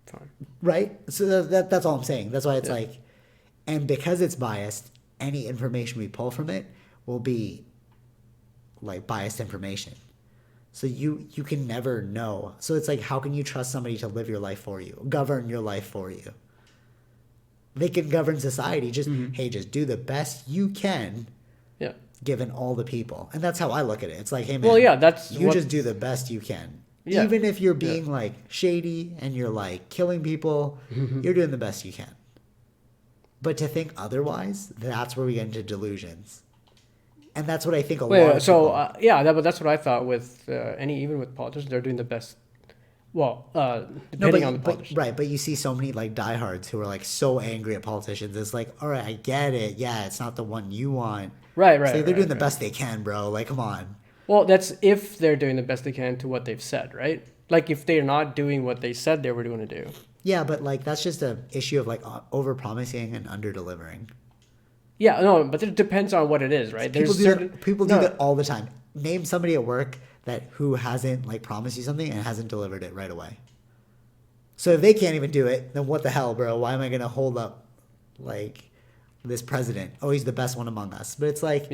Fine. Right? So that's all I'm saying. That's why it's like, and because it's biased, any information we pull from it will be like biased information. So you can never know. So it's like, how can you trust somebody to live your life for you, govern your life for you? They can govern society. Just, hey, just do the best you can. Yeah. Given all the people. And that's how I look at it. It's like, hey, man, Well, yeah, that's you just do the best you can. Yeah. Even if you're being like shady and you're like killing people, you're doing the best you can. But to think otherwise, that's where we get into delusions. And that's what I think a lot of people... but that's what I thought with even with politicians, they're doing the best. Well, depending on the politician. Right, but you see so many like diehards who are like so angry at politicians. It's like, all right, I get it. Yeah, it's not the one you want. Right. So they're doing the best they can, bro. Like, come on. Well, that's if they're doing the best they can to what they've said, right? Like if they're not doing what they said they were going to do. Yeah, but like that's just an issue of like over-promising and under-delivering. Yeah, no, but it depends on what it is, right? People do that all the time. Name somebody at work who hasn't like promised you something and hasn't delivered it right away. So if they can't even do it, then what the hell, bro? Why am I going to hold up like this president? Oh, he's the best one among us. But it's like,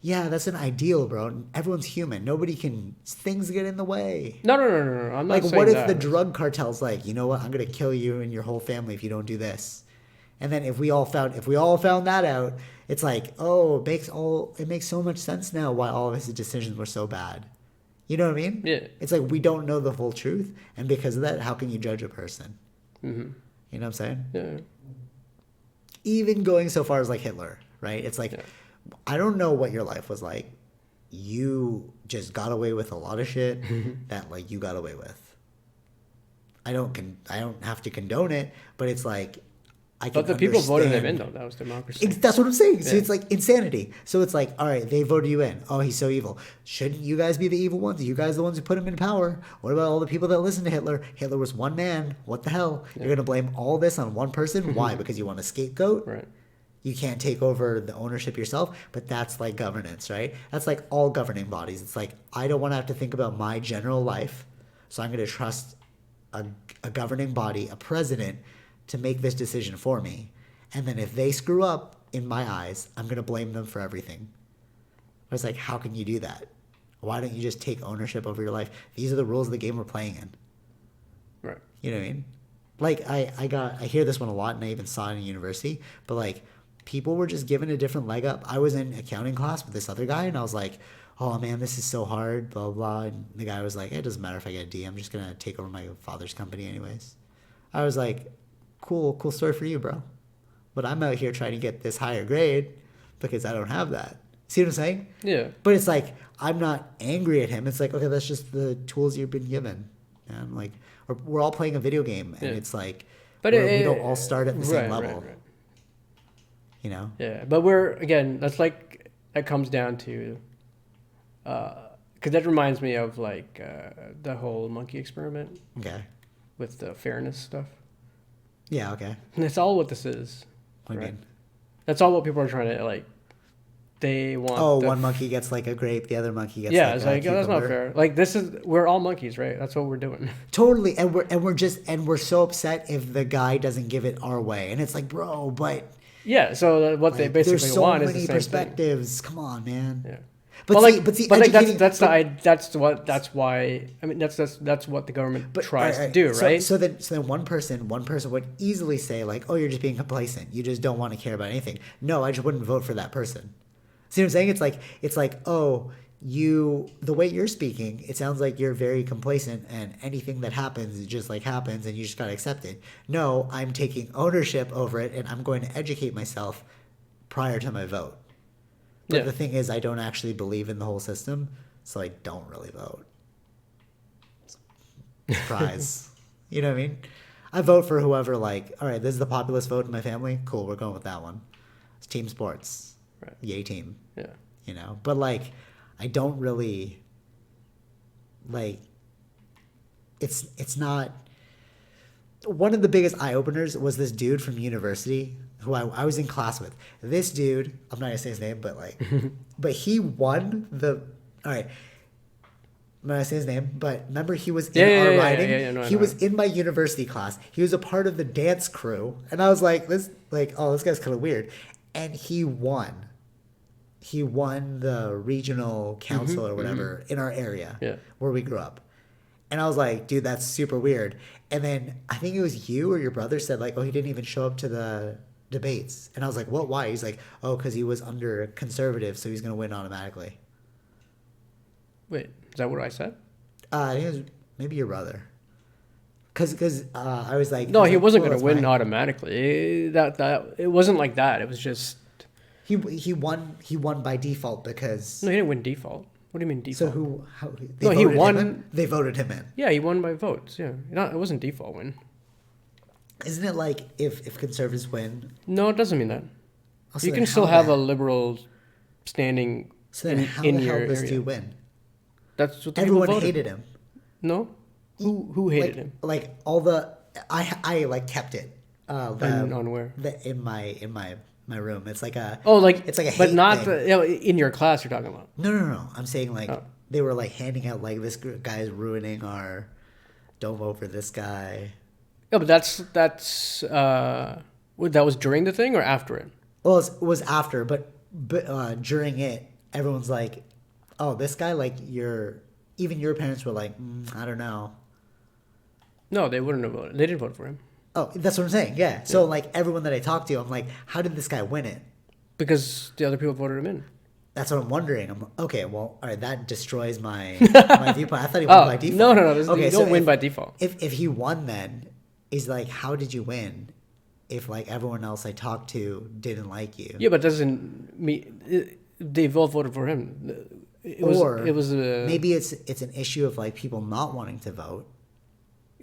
yeah, that's an ideal, bro. Everyone's human. Things get in the way. No. I'm not saying what if that. the drug cartel's like, you know what? I'm going to kill you and your whole family if you don't do this. And then if we all found that out, it's like, oh, it makes so much sense now why all of his decisions were so bad. You know what I mean? Yeah. It's like we don't know the full truth, and because of that, how can you judge a person? Mm-hmm. You know what I'm saying? Yeah. Even going so far as like Hitler, right? It's like, I don't know what your life was like. You just got away with a lot of shit that like you got away with. I don't have to condone it, but it's like, but the people voted him in, though. That was democracy. That's what I'm saying. Yeah. So it's like insanity. So it's like, all right, they voted you in. Oh, he's so evil. Shouldn't you guys be the evil ones? Are you guys the ones who put him in power? What about all the people that listened to Hitler? Hitler was one man. What the hell? Yeah. You're going to blame all this on one person? Why? Because you want a scapegoat? Right. You can't take over the ownership yourself. But that's like governance, right? That's like all governing bodies. It's like, I don't want to have to think about my general life. So I'm going to trust a governing body, a president, to make this decision for me. And then if they screw up, in my eyes, I'm going to blame them for everything. I was like, how can you do that? Why don't you just take ownership over your life? These are the rules of the game we're playing in. Right. You know what I mean? Like, I hear this one a lot, and I even saw it in university, but like, people were just given a different leg up. I was in accounting class with this other guy, and I was like, oh man, this is so hard, blah, blah, blah. And the guy was like, it doesn't matter if I get a D, I'm just going to take over my father's company anyways. I was like, cool story for you, bro. But I'm out here trying to get this higher grade because I don't have that. See what I'm saying? Yeah. But it's like, I'm not angry at him. It's like, okay, that's just the tools you've been given. And like, we're all playing a video game, and it's like, but we don't all start at the same level. Right. You know? Yeah, but that comes down to, because that reminds me of like the whole monkey experiment. Okay. With the fairness stuff. Yeah, okay. And that's all what this is. What do you mean? That's all what people are trying to, like, they want... Oh, one monkey gets, like, a grape, the other monkey gets, it's like, that's not fair. Like, we're all monkeys, right? That's what we're doing. Totally, and we're so upset if the guy doesn't give it our way. And it's like, bro, but... Yeah, so what they basically want is the same thing. There's so many perspectives. Come on, man. Yeah. But that's why I mean that's what the government tries to do, right? So then one person would easily say like, oh, you're just being complacent. You just don't want to care about anything. No, I just wouldn't vote for that person. See what I'm saying? It's like, oh, the way you're speaking, it sounds like you're very complacent, and anything that happens, it just like happens, and you just gotta accept it. No, I'm taking ownership over it, and I'm going to educate myself prior to my vote. But the thing is, I don't actually believe in the whole system, so I don't really vote. Surprise. You know what I mean? I vote for whoever, like, all right, this is the populist vote in my family. Cool, we're going with that one. It's team sports. Right. Yay team. Yeah. You know? But, like, I don't really like. It's not. One of the biggest eye openers was this dude from university who I was in class with. This dude, I'm not gonna say his name, but like, but he won the. All right. I'm not gonna say his name, but remember he was in our riding. No, he was in my university class. He was a part of the dance crew, and I was like, this guy's kind of weird, and he won. He won the regional council or whatever in our area where we grew up. And I was like, dude, that's super weird. And then I think it was you or your brother said like, oh, he didn't even show up to the debates. And I was like, what? Why? He's like, oh, because he was under conservative, so he's going to win automatically. Wait, is that what I said? I think it was maybe your brother. Because I was like... No, he wasn't going to win automatically. It wasn't like that. It was just... He won by default because... No, he didn't win default. What do you mean default? So he won. They voted him in. Yeah, he won by votes. Yeah, it wasn't default win. Isn't it like if conservatives win? No, it doesn't mean that. Also, you can still have a liberal standing in your area. Does he win? That's what everyone people voted. Hated him. No, who hated him? Like all the I like kept it. On where? In my room. It's like a it's like a hate but not thing. In your class you're talking about. No. I'm saying like they were like handing out like this guy is ruining our. Don't vote for this guy. Yeah, but that's that was during the thing or after it? Well, it was after, but during it, everyone's like, "Oh, this guy, like even your parents were like, I don't know." No, they wouldn't have voted. They didn't vote for him. Oh, that's what I'm saying. Yeah. So like everyone that I talked to, I'm like, how did this guy win it? Because the other people voted him in. That's what I'm wondering. I'm okay. Well, all right. That destroys my viewpoint. I thought he won by default. No. Okay, you don't win by default. If he won, then is like, how did you win? If like everyone else I talked to didn't like you. Yeah, but doesn't mean they all voted for him. Maybe it's an issue of like people not wanting to vote.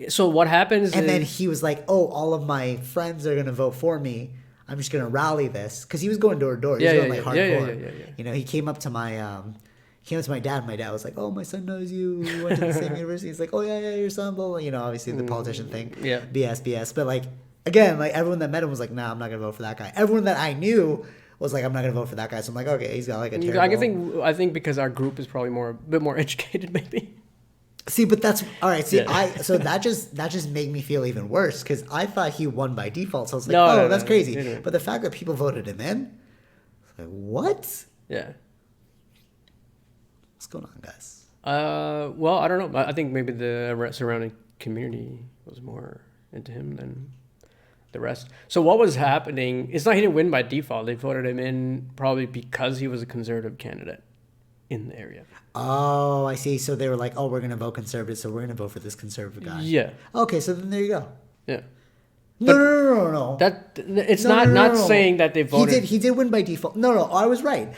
So what happens? And then he was like, "Oh, all of my friends are gonna vote for me. I'm just gonna rally this," because he was going door to door. He was going like hardcore. Yeah. You know, he came up to my dad. My dad was like, "Oh, my son knows you. We went to the same university." He's like, "Oh yeah, your son." Blah, blah. You know, obviously the politician thing. Yeah. BS. But like again, like everyone that met him was like, "Nah, I'm not gonna vote for that guy." Everyone that I knew was like, "I'm not gonna vote for that guy." So I'm like, "Okay, he's got like a terrible." I think because our group is probably a bit more educated, maybe. See, but that's all right. See, so that just made me feel even worse because I thought he won by default. So I was like, that's crazy. No. But the fact that people voted him in, it's like, what? Yeah. What's going on, guys? Well, I don't know. I think maybe the surrounding community was more into him than the rest. So what was happening? It's not he didn't win by default. They voted him in probably because he was a conservative candidate in the area. Oh, I see. So they were like, "Oh, we're gonna vote conservative, so we're gonna vote for this conservative guy." Yeah. Okay, so then there you go. Yeah. No. Not saying that they voted. He did win by default. No, I was right.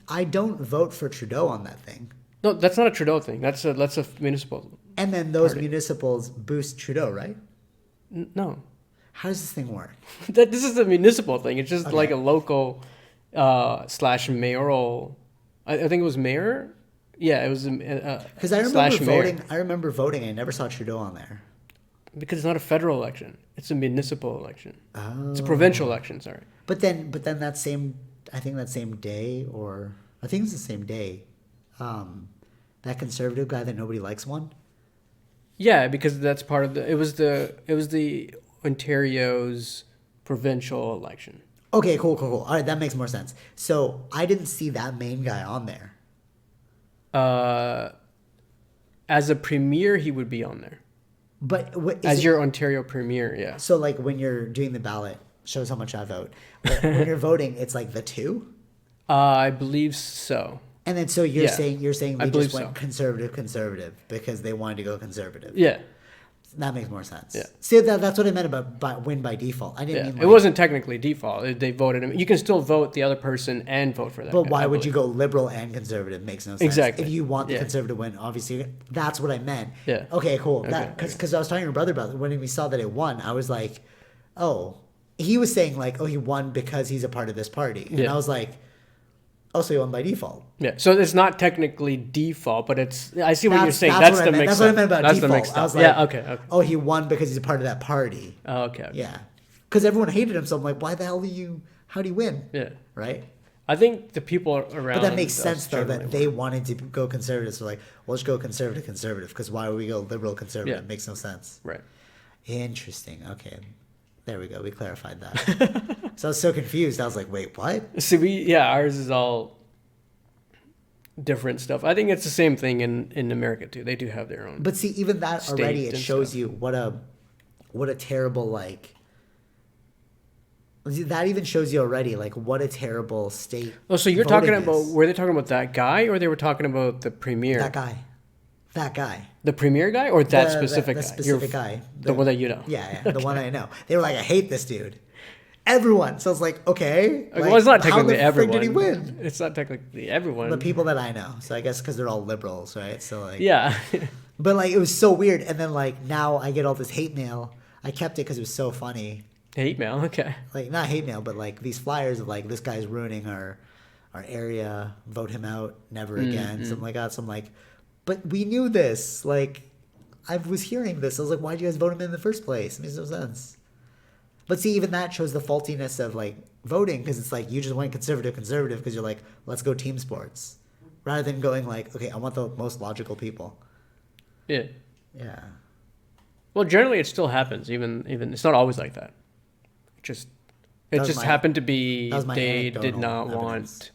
I don't vote for Trudeau on that thing. No, that's not a Trudeau thing. That's a municipal. And then those municipals boost Trudeau, right? No. How does this thing work? This is a municipal thing. It's just like a local / mayoral. I think it was mayor. Yeah, it was because I remember voting. I remember voting. I never saw Trudeau on there because it's not a federal election. It's a municipal election. Oh. It's a provincial election. Sorry. But then that same day, or I think it's the same day, that conservative guy that nobody likes won. Yeah, because that's part of it was the Ontario's provincial election. Okay, cool. All right, that makes more sense. So I didn't see that main guy on there. As a premier, he would be on there. But your Ontario premier, yeah. So like when you're doing the ballot, shows how much I vote. When you're voting, it's like the two. I believe so. And then so you're saying they just went so. conservative because they wanted to go conservative. Yeah. That makes more sense. Yeah. See, that's what I meant about win by default. I didn't mean like, it wasn't technically default. They voted him. You can still vote the other person and vote for that. But why would you go liberal and conservative? Makes no sense. Exactly. If you want the conservative win, obviously that's what I meant. Yeah. Okay, cool. Because I was talking to your brother about it. When we saw that it won, I was like, oh. He was saying like, oh, he won because he's a part of this party. And I was like, Oh, so he won by default. Yeah, so it's not technically default, but it's. I see what you're saying. That's That's what the I meant. mix. That's what I meant about That's default. the mixed I up. was like, Yeah. Okay. oh, he won because he's a part of that party. Oh, okay. Yeah, because everyone hated him. So I'm like, why the hell how do you win? Yeah. Right. I think the people around. But that makes us sense though that generally they wanted to go conservative. So like, well, let's go conservative because why would we go liberal conservative? Yeah. Makes no sense. Right. Interesting. Okay. There we go. We clarified that. So I was so confused. I was like, wait, what? See, ours is all different stuff. I think it's the same thing in America too. They do have their own. But see, even that already, state it and shows stuff. you what a terrible, like, that even shows you already, like, what a terrible state. Oh, so you're talking voting about, is. were they talking about that guy or they were talking about the premier? That guy. The premier guy or that The specific guy? specific guy. The one that you know. Yeah, the one I know. They were like, I hate this dude. Everyone. So I was like, okay. Well, it's not how the technically frick everyone. did he win? It's not technically everyone. The people that I know. So I guess because they're all liberals, right? So like, Yeah. but like it was so weird. And then like now I get all this hate mail. I kept it because it was so funny. Hate mail. Okay. Like not hate mail, but like these flyers of like this guy's ruining our area. Vote him out. Never again. Something like that. So I'm like, but we knew this. Like I was hearing this. I was like, why did you guys vote him in the first place? It makes no sense. But see, even that shows the faultiness of like voting because it's like you just went conservative because you're like, let's go team sports, rather than going like, okay, I want the most logical people. Yeah. Yeah. Well, generally it still happens. Even it's not always like that. It just happened to be that was my they did anecdotal not evidence. want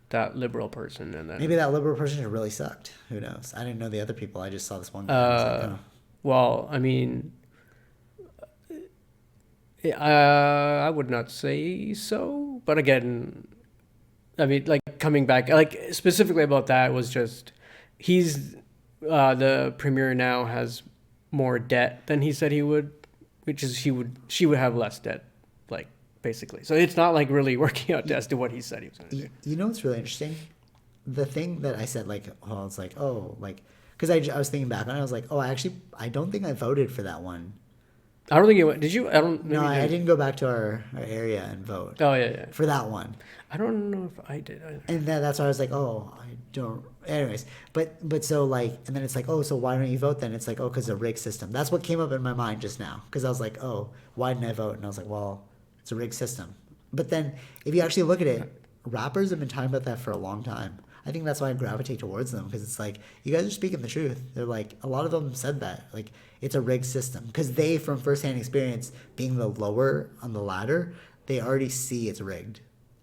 that liberal person, and then Maybe that liberal person really sucked. Who knows? I didn't know the other people. I just saw this one guy. I was like, oh. well, I mean, I would not say so, but again, I mean, like coming back, like specifically about that was just he's the premier now has more debt than he said he would, which is she would have less debt, like basically. So it's not like really working out as to what he said he was going to do. You know what's really interesting? The thing that I said, like, oh, I was like, oh, like, because I was thinking back and I was like, oh, I don't think I voted for that one. I don't think you did. You? I don't. No, I didn't go back to our area and vote. Oh yeah. For that one. I don't know if I did either. And then that's why I was like, oh, I don't. Anyways, but so like, and then it's like, oh, so why don't you vote then? It's like, oh, because a rigged system. That's what came up in my mind just now. Because I was like, oh, why didn't I vote? And I was like, well, it's a rigged system. But then if you actually look at it, rappers have been talking about that for a long time. I think that's why I gravitate towards them because it's like you guys are speaking the truth. They're like a lot of them said that like it's a rigged system because they from firsthand experience being the lower on the ladder, they already see it's rigged.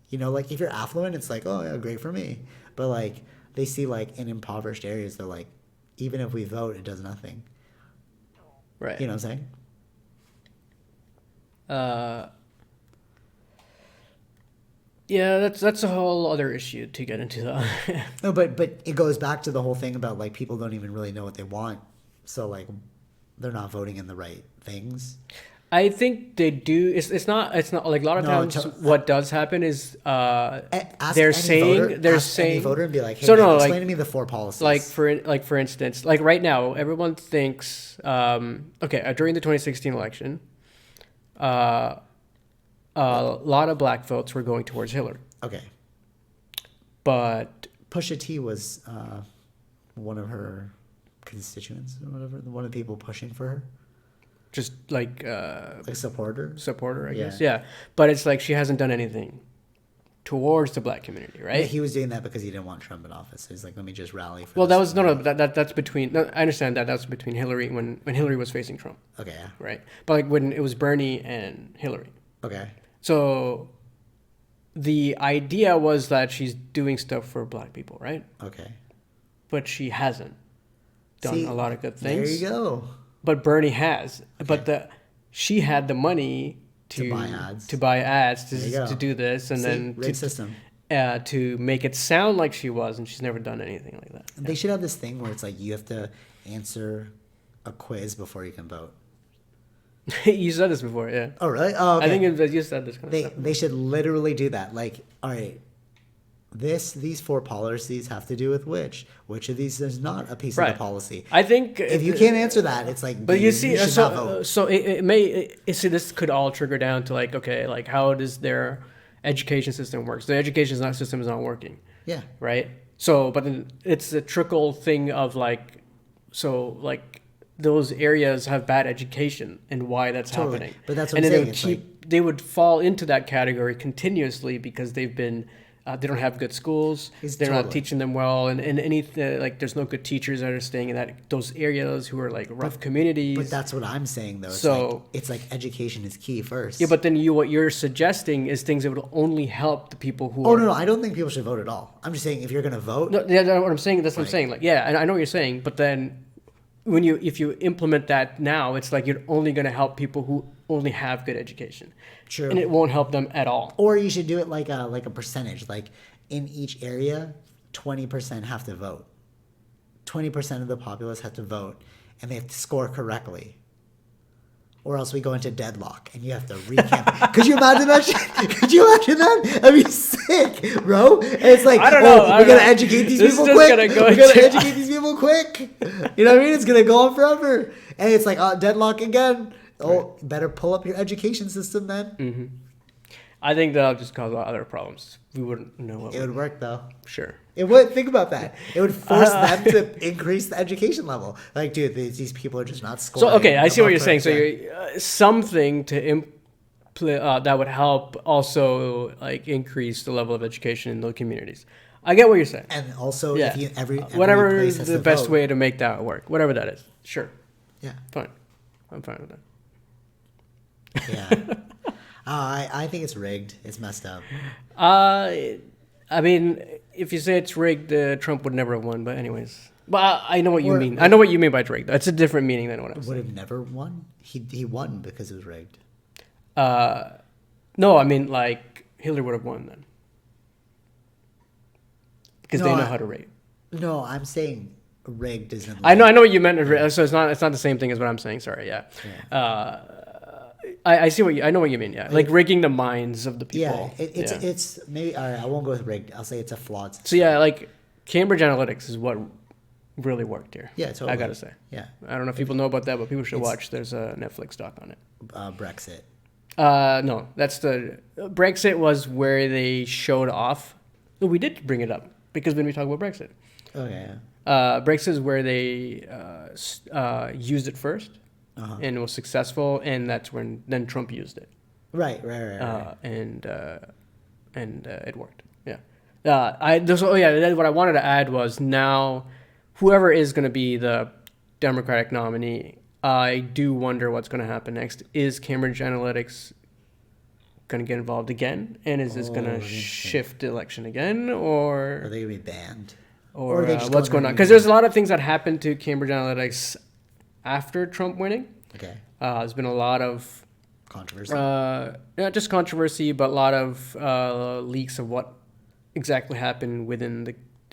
You know, like if you're affluent, it's like, oh yeah, great for me. But like they see like in impoverished areas, they're like, even if we vote, it does nothing. Right. You know what I'm saying? Yeah, that's a whole other issue to get into. No, but it goes back to the whole thing about like people don't even really know what they want, so like they're not voting in the right things. I think they do. It's not like a lot of times what does happen is they're saying any voter and be like, hey, so man, no, explain like, to me the four policies. For instance, like right now, everyone thinks during the 2016 election, a lot of black votes were going towards Hillary. Okay. But Pusha T was one of her constituents or whatever, one of the people pushing for her. Just like supporter, I guess. Yeah. But it's like she hasn't done anything towards the black community, right? Yeah, he was doing that because he didn't want Trump in office. He's like, let me just rally for Well, this. that's between. No, I understand that that's between Hillary when Hillary was facing Trump. Okay. Yeah. Right. But like when it was Bernie and Hillary. Okay. So the idea was that she's doing stuff for black people, right? Okay. But she hasn't done a lot of good things. There you go. But Bernie has. Okay. But she had the money to buy ads to do this, and then rigged system. To make it sound like she was, and she's never done anything like that. They should have this thing where it's like you have to answer a quiz before you can vote. You said this before, yeah. Oh, really? Oh, okay. I think you said this kind of stuff. They should literally do that. Like, all right, these four policies have to do with which of these is not a piece of the policy. I think if you can't answer that, it's like, but you see, so it may see this could all trigger down to like, okay, like how does their education system works. The education system is not working, Yeah. right? So, but then it's a trickle thing of like, so like those areas have bad education and why that's Totally. happening. But that's what and I'm then saying. they would fall into that category continuously because they've been they don't have good schools. They're not teaching them well, and like there's no good teachers that are staying in those areas who are like rough communities. But that's what I'm saying though. It's like education is key first. Yeah, but then what you're suggesting is things that would only help the people who. Oh no, I don't think people should vote at all. I'm just saying if you're gonna vote. No, yeah, that's what I'm saying. That's what I'm saying. Like, yeah, I know what you're saying, but then if you implement that now, it's like you're only going to help people who only have good education. True. And it won't help them at all. Or you should do it like a percentage. Like in each area, 20% have to vote. 20% of the populace have to vote, and they have to score correctly. Or else we go into deadlock, and you have to recount. Could you imagine that shit? Could you imagine that? That'd be sick, bro. And it's like, I don't know. We gotta educate these people quick. We gotta educate these people quick. You know what I mean? It's gonna go on forever. And it's like, deadlock again. Oh, better pull up your education system then. Mm-hmm. I think that'll just cause other problems. We wouldn't know what. It would work though. Sure. It would. Think about that. It would force them to increase the education level. Like, dude, these people are just not scoring. So, okay, I see what you're saying. So, something to that would help also like increase the level of education in those communities. I get what you're saying. And also, if you every whatever place is has the to best vote. way to make that work, whatever that is. Sure. Yeah. Fine. I'm fine with that. Yeah. I think it's rigged. It's messed up. I mean, if you say it's rigged, Trump would never have won. But anyways, but I know what you mean. I know what you mean by rigged. That's a different meaning than what I'm saying. Would have never won. He won because it was rigged. No, I mean like Hillary would have won then, because they know how to rig. No, I'm saying rigged isn't. I know what you meant. So it's not the same thing as what I'm saying. Sorry. Yeah. I see I know what you mean. Yeah, like rigging the minds of the people. Yeah, it's maybe. All right, I won't go with rigged. I'll say it's a flawed system. So yeah, like Cambridge Analytics is what really worked here. Yeah, totally. I gotta say. Yeah. I don't know if people know about that, but people should watch. There's a Netflix doc on it. Brexit. No, that's the Brexit was where they showed off. No, we did bring it up because when we talk about Brexit. Okay. Yeah. Brexit is where they used it first. And it was successful, and that's when then Trump used it. Right. And it worked. Yeah. What I wanted to add was now, whoever is going to be the Democratic nominee, I do wonder what's going to happen next. Is Cambridge Analytics going to get involved again, and is this going to shift the election again, or are they going to be banned, or what's going on? Because there's a lot of things that happened to Cambridge Analytics after Trump winning. Okay. There's been a lot of controversy. Not just controversy, but a lot of leaks of what exactly happened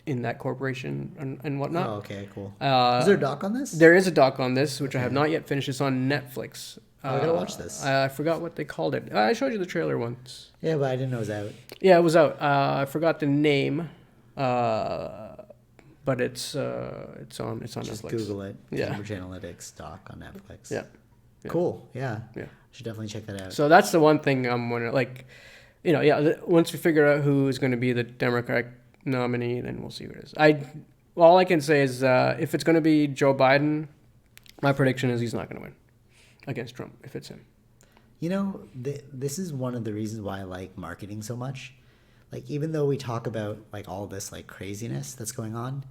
in that corporation and whatnot. Oh, okay, cool. Is there a doc on this? There is a doc on this, which I have not yet finished. It's on Netflix. I gotta watch this. I forgot what they called it. I showed you the trailer once. Yeah, but I didn't know it was out. Yeah, it was out. I forgot the name. But it's on Just Netflix. Google it. Yeah. Cambridge Analytics doc on Netflix. Yeah. Cool. Yeah. Yeah. Should definitely check that out. So that's the one thing I'm wondering. Like, once we figure out who is going to be the Democratic nominee, then we'll see who it is. All I can say is if it's going to be Joe Biden, my prediction is he's not going to win against Trump if it's him. This is one of the reasons why I like marketing so much. Like, even though we talk about like all this like craziness that's going on,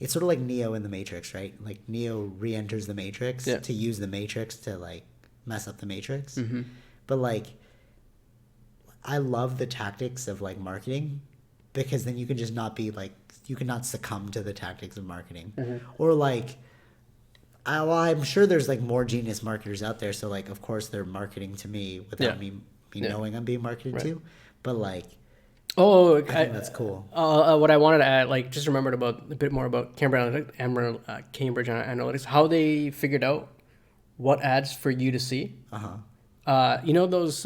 it's sort of like Neo in the Matrix, right? Like Neo re-enters the Matrix to use the Matrix to like mess up the Matrix. Mm-hmm. But like, I love the tactics of like marketing, because then you can just not be like, you cannot succumb to the tactics of marketing. Mm-hmm. Or like, I'm sure there's like more genius marketers out there. So like, of course they're marketing to me without me knowing I'm being marketed to. But like, I think that's cool. What I wanted to add, like, just remembered a bit more about Cambridge Analytics, how they figured out what ads for you to see. Those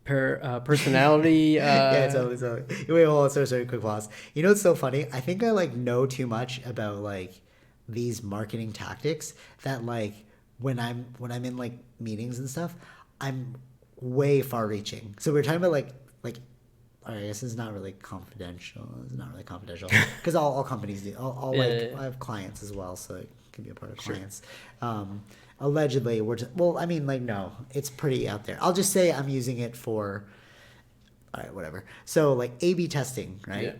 personality. Yeah, totally. Wait, hold on. Sorry, quick pause. You know what's so funny? I think I like know too much about like these marketing tactics that like when I'm in like meetings and stuff, I'm way far reaching. So we were talking about like I guess it's not really confidential. It's not really confidential because all companies do. All Yeah, like yeah, yeah. I have clients as well, so it can be a part of Sure. clients. Allegedly, well, I mean, like, no, it's pretty out there. I'll just say I'm using it for, all right, whatever. So like A/B testing, right? Yeah.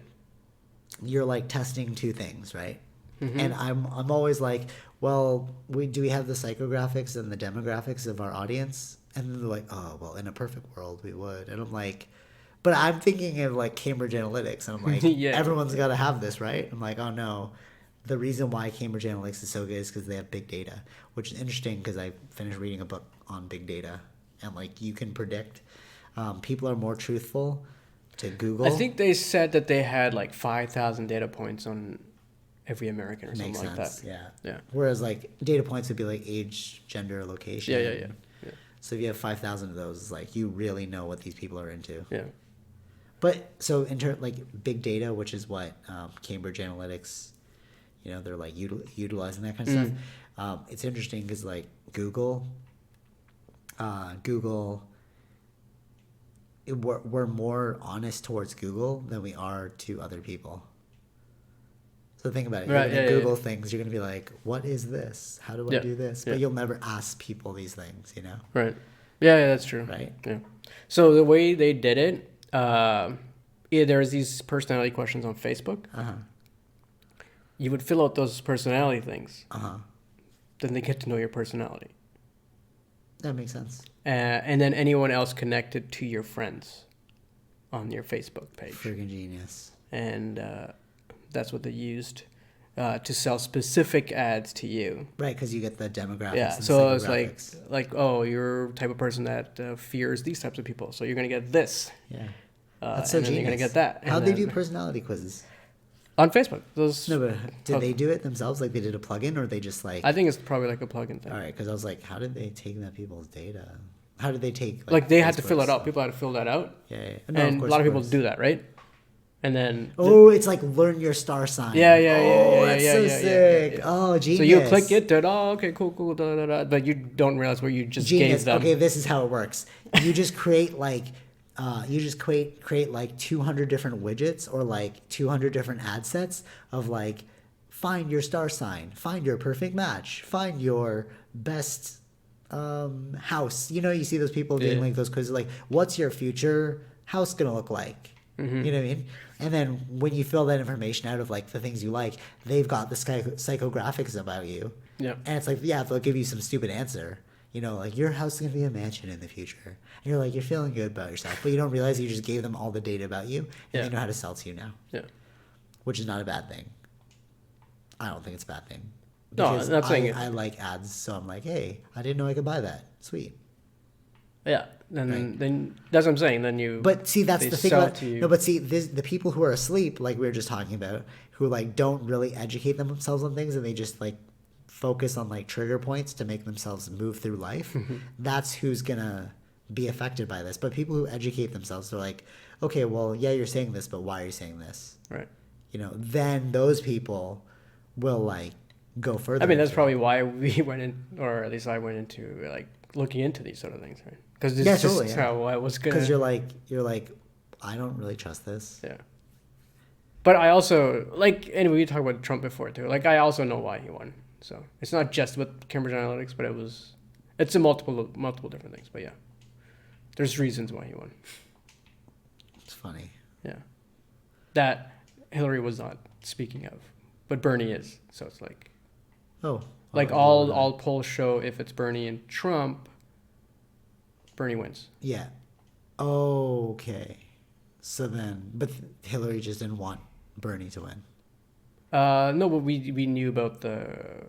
You're like testing two things, right? Mm-hmm. And I'm always like, well, do we have the psychographics and the demographics of our audience? And then they're like, oh, well, in a perfect world, we would. And I'm like, but I'm thinking of like Cambridge Analytics, and I'm like, Yeah. everyone's got to have this, right? I'm like, oh no, the reason why Cambridge Analytics is so good is because they have big data, which is interesting because I finished reading a book on big data, and like you can predict, people are more truthful to Google. I think they said that they had like 5,000 data points on every American or something Makes like sense, that. yeah. Yeah. Whereas like data points would be like age, gender, location. Yeah. So if you have 5,000 of those, it's like you really know what these people are into. Yeah. But so in terms like big data, which is what Cambridge Analytics, they're like utilizing that kind of stuff. It's interesting because like Google, we're more honest towards Google than we are to other people. So think about it. You're Right, gonna yeah, Google yeah. things. You're gonna be like, "What is this? How do I Yeah, do this?" yeah. But you'll never ask people these things, Right. Yeah, that's true. right? Yeah. So the way they did it, there's these personality questions on Facebook. Uh-huh. You would fill out those personality things. Uh-huh. Then they get to know your personality. That makes sense. And then anyone else connected to your friends on your Facebook page. Freaking genius. And that's what they used to sell specific ads to you. Right, because you get the demographics. Yeah, and so it's psychographics. like, oh, you're the type of person that fears these types of people, so you're gonna get this. Yeah. That's so and then genius. you're gonna get that. How'd And they then- do personality quizzes? on Facebook? Those. No, but did they do it themselves? Like they did a plugin, or they just like? I think it's probably like a plugin thing. All right, because I was like, how did they take that people's data? How did they take? Like they had to Facebook fill it out. stuff? People had to fill that out, Yeah. No, and a lot of people do that, right? And then. Oh, it's like learn your star sign. Yeah. Oh, that's so yeah, sick. yeah. Oh, genius. So you click it, okay, cool, but you don't realize where you just Genius. gave them. Okay, this is how it works. You just create like, create like 200 different widgets or like 200 different ad sets of like, find your star sign, find your perfect match, find your best house. You see those people doing like those quizzes like, what's your future house gonna look like? Mm-hmm. You know what I mean? And then when you fill that information out of like the things you like, they've got the psychographics about you. Yeah. And it's like, yeah, they'll give you some stupid answer. Like your house is going to be a mansion in the future. And you're like, you're feeling good about yourself. But you don't realize you just gave them all the data about you. And they know how to sell to you now. Yeah. Which is not a bad thing. I don't think it's a bad thing. No, I'm not saying it. I like ads. So I'm like, hey, I didn't know I could buy that. Sweet. Yeah. Then that's what I'm saying. Then you. But see, that's they the thing sell about to you. no. But see, the people who are asleep, like we were just talking about, who like don't really educate themselves on things, and they just like focus on like trigger points to make themselves move through life. That's who's gonna be affected by this. But people who educate themselves, they're like, okay, well, yeah, you're saying this, but why are you saying this? Right. Then those people will like go further. I mean, that's into probably it. why we went in, or at least I went into like looking into these sort of things, right? Because this Yeah, is just totally, yeah. how I was gonna. Because you're like, I don't really trust this. Yeah. But I also anyway. We talked about Trump before too. Like I also know why he won. So it's not just with Cambridge Analytics, but it's a multiple different things. But yeah, there's reasons why he won. It's funny. Yeah, that Hillary was not speaking of, but Bernie is. So it's like. Oh. Like all polls show if it's Bernie and Trump, Bernie wins. Yeah. Okay. So then, but Hillary just didn't want Bernie to win. No, but we knew about the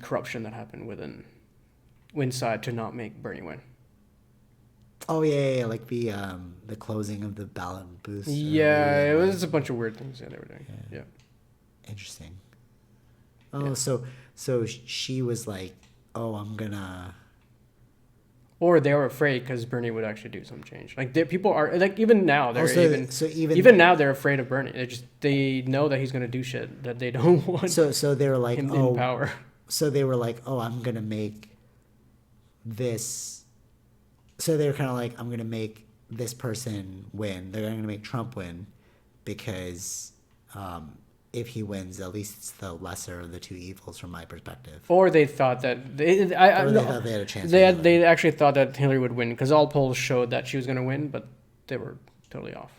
corruption that happened inside to not make Bernie win. Oh yeah, like the closing of the ballot booths. Yeah, it earlier, was a bunch of weird things that they were doing. Yeah. Interesting. Oh, Yeah. so she was like, "Oh, I'm gonna." Or they were afraid because Bernie would actually do some change. Like people are like even now they're even even now they're afraid of Bernie. They know that he's gonna do shit that they don't want. So they were like, him "Oh." in power. So they were like, "Oh, I'm gonna make this So they're kind of like, I'm gonna make this person win. They're gonna make Trump win because if he wins, at least it's the lesser of the two evils from my perspective. Or they thought that Or they thought they had a chance. They actually thought that Hillary would win because all polls showed that she was going to win, but they were totally off.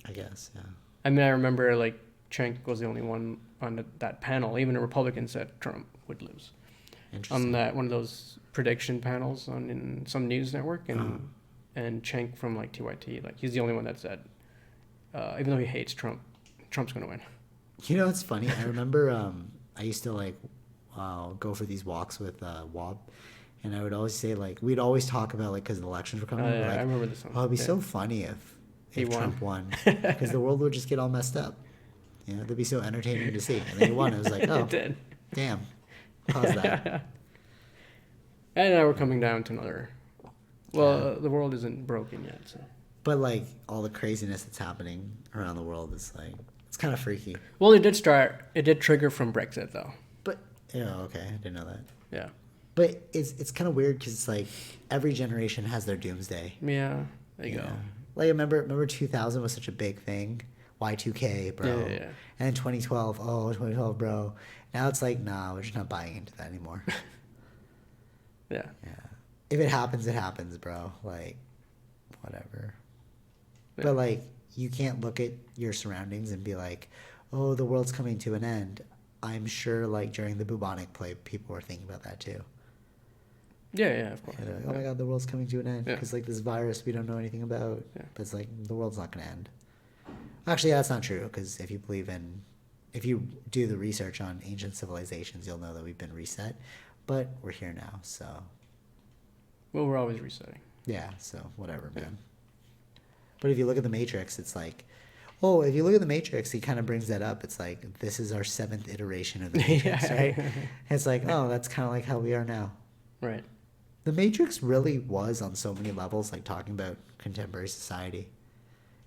I guess, yeah. I mean, I remember like Cenk was the only one on that panel. Even a Republican said Trump would lose on that one of those prediction panels in some news network, and Cenk from like TYT, like he's the only one that said, even though he hates Trump, Trump's going to win. You know, it's funny. I remember I used to like go for these walks with Wob, and I would always say like we'd always talk about like because the elections were coming. Like, I remember this one. Oh, it'd be so funny if Trump won because the world would just get all messed up. You know, it'd be so entertaining to see. And then he won. It was like, oh, damn, pause that. And now we're coming down to another. Well, the world isn't broken yet. So. But like all the craziness that's happening around the world is like it's kind of freaky. Well, it did trigger from Brexit though. But yeah, okay, I didn't know that. Yeah. But it's kind of weird because it's like every generation has their doomsday. Yeah, there you go. Like remember 2000 was such a big thing. Y2K, bro. Yeah. And then 2012, 2012, bro. Now it's like, nah, we're just not buying into that anymore. Yeah. If it happens, it happens, bro. Like, whatever. Yeah. But like, you can't look at your surroundings and be like, oh, the world's coming to an end. I'm sure like during the bubonic plague, people were thinking about that too. Yeah, of course. Like, oh my God, the world's coming to an end because like this virus we don't know anything about. Yeah. But it's like the world's not going to end. Actually, that's not true because if you do the research on ancient civilizations, you'll know that we've been reset. But we're here now, so. Well, we're always resetting. Yeah, so whatever, man. But if you look at the Matrix, it's like, oh, if you look at the Matrix, he kind of brings that up. It's like, this is our 7th iteration of the Matrix, right? And it's like, oh, that's kind of like how we are now. Right. The Matrix really was on so many levels, like talking about contemporary society.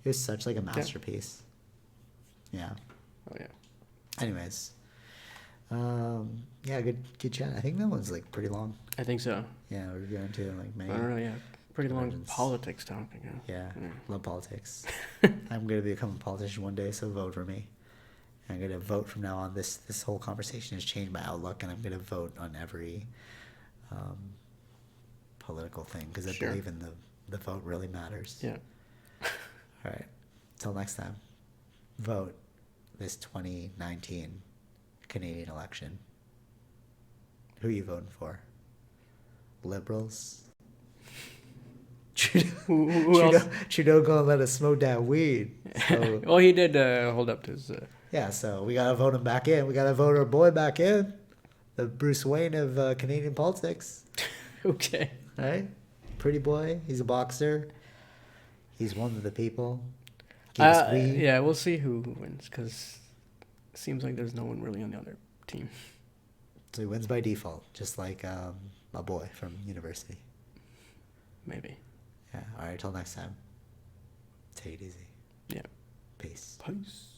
It was such like a masterpiece. Yeah. Oh, yeah. Anyways. Yeah, good chat. I think that one's like pretty long. I think so. Yeah, we're going to like many. I don't know, yeah. Pretty long dimensions. politics topic. Yeah, love politics. I'm going to become a politician one day, so vote for me. I'm going to vote from now on. This whole conversation has changed my outlook, and I'm going to vote on every political thing because I believe in the vote really matters. Yeah. All right. Till next time. Vote this 2019 Canadian election. Who are you voting for? Liberals? Trudeau gonna let us smoke that weed. So, well, he did hold up to his... yeah, so we gotta vote him back in. We gotta vote our boy back in. The Bruce Wayne of Canadian politics. Okay. Right? Pretty boy. He's a boxer. He's one of the people. Yeah, we'll see who wins because it seems like there's no one really on the other team. So he wins by default, just like my boy from university. Maybe. Yeah. All right. Till next time. Take it easy. Yeah. Peace. Peace.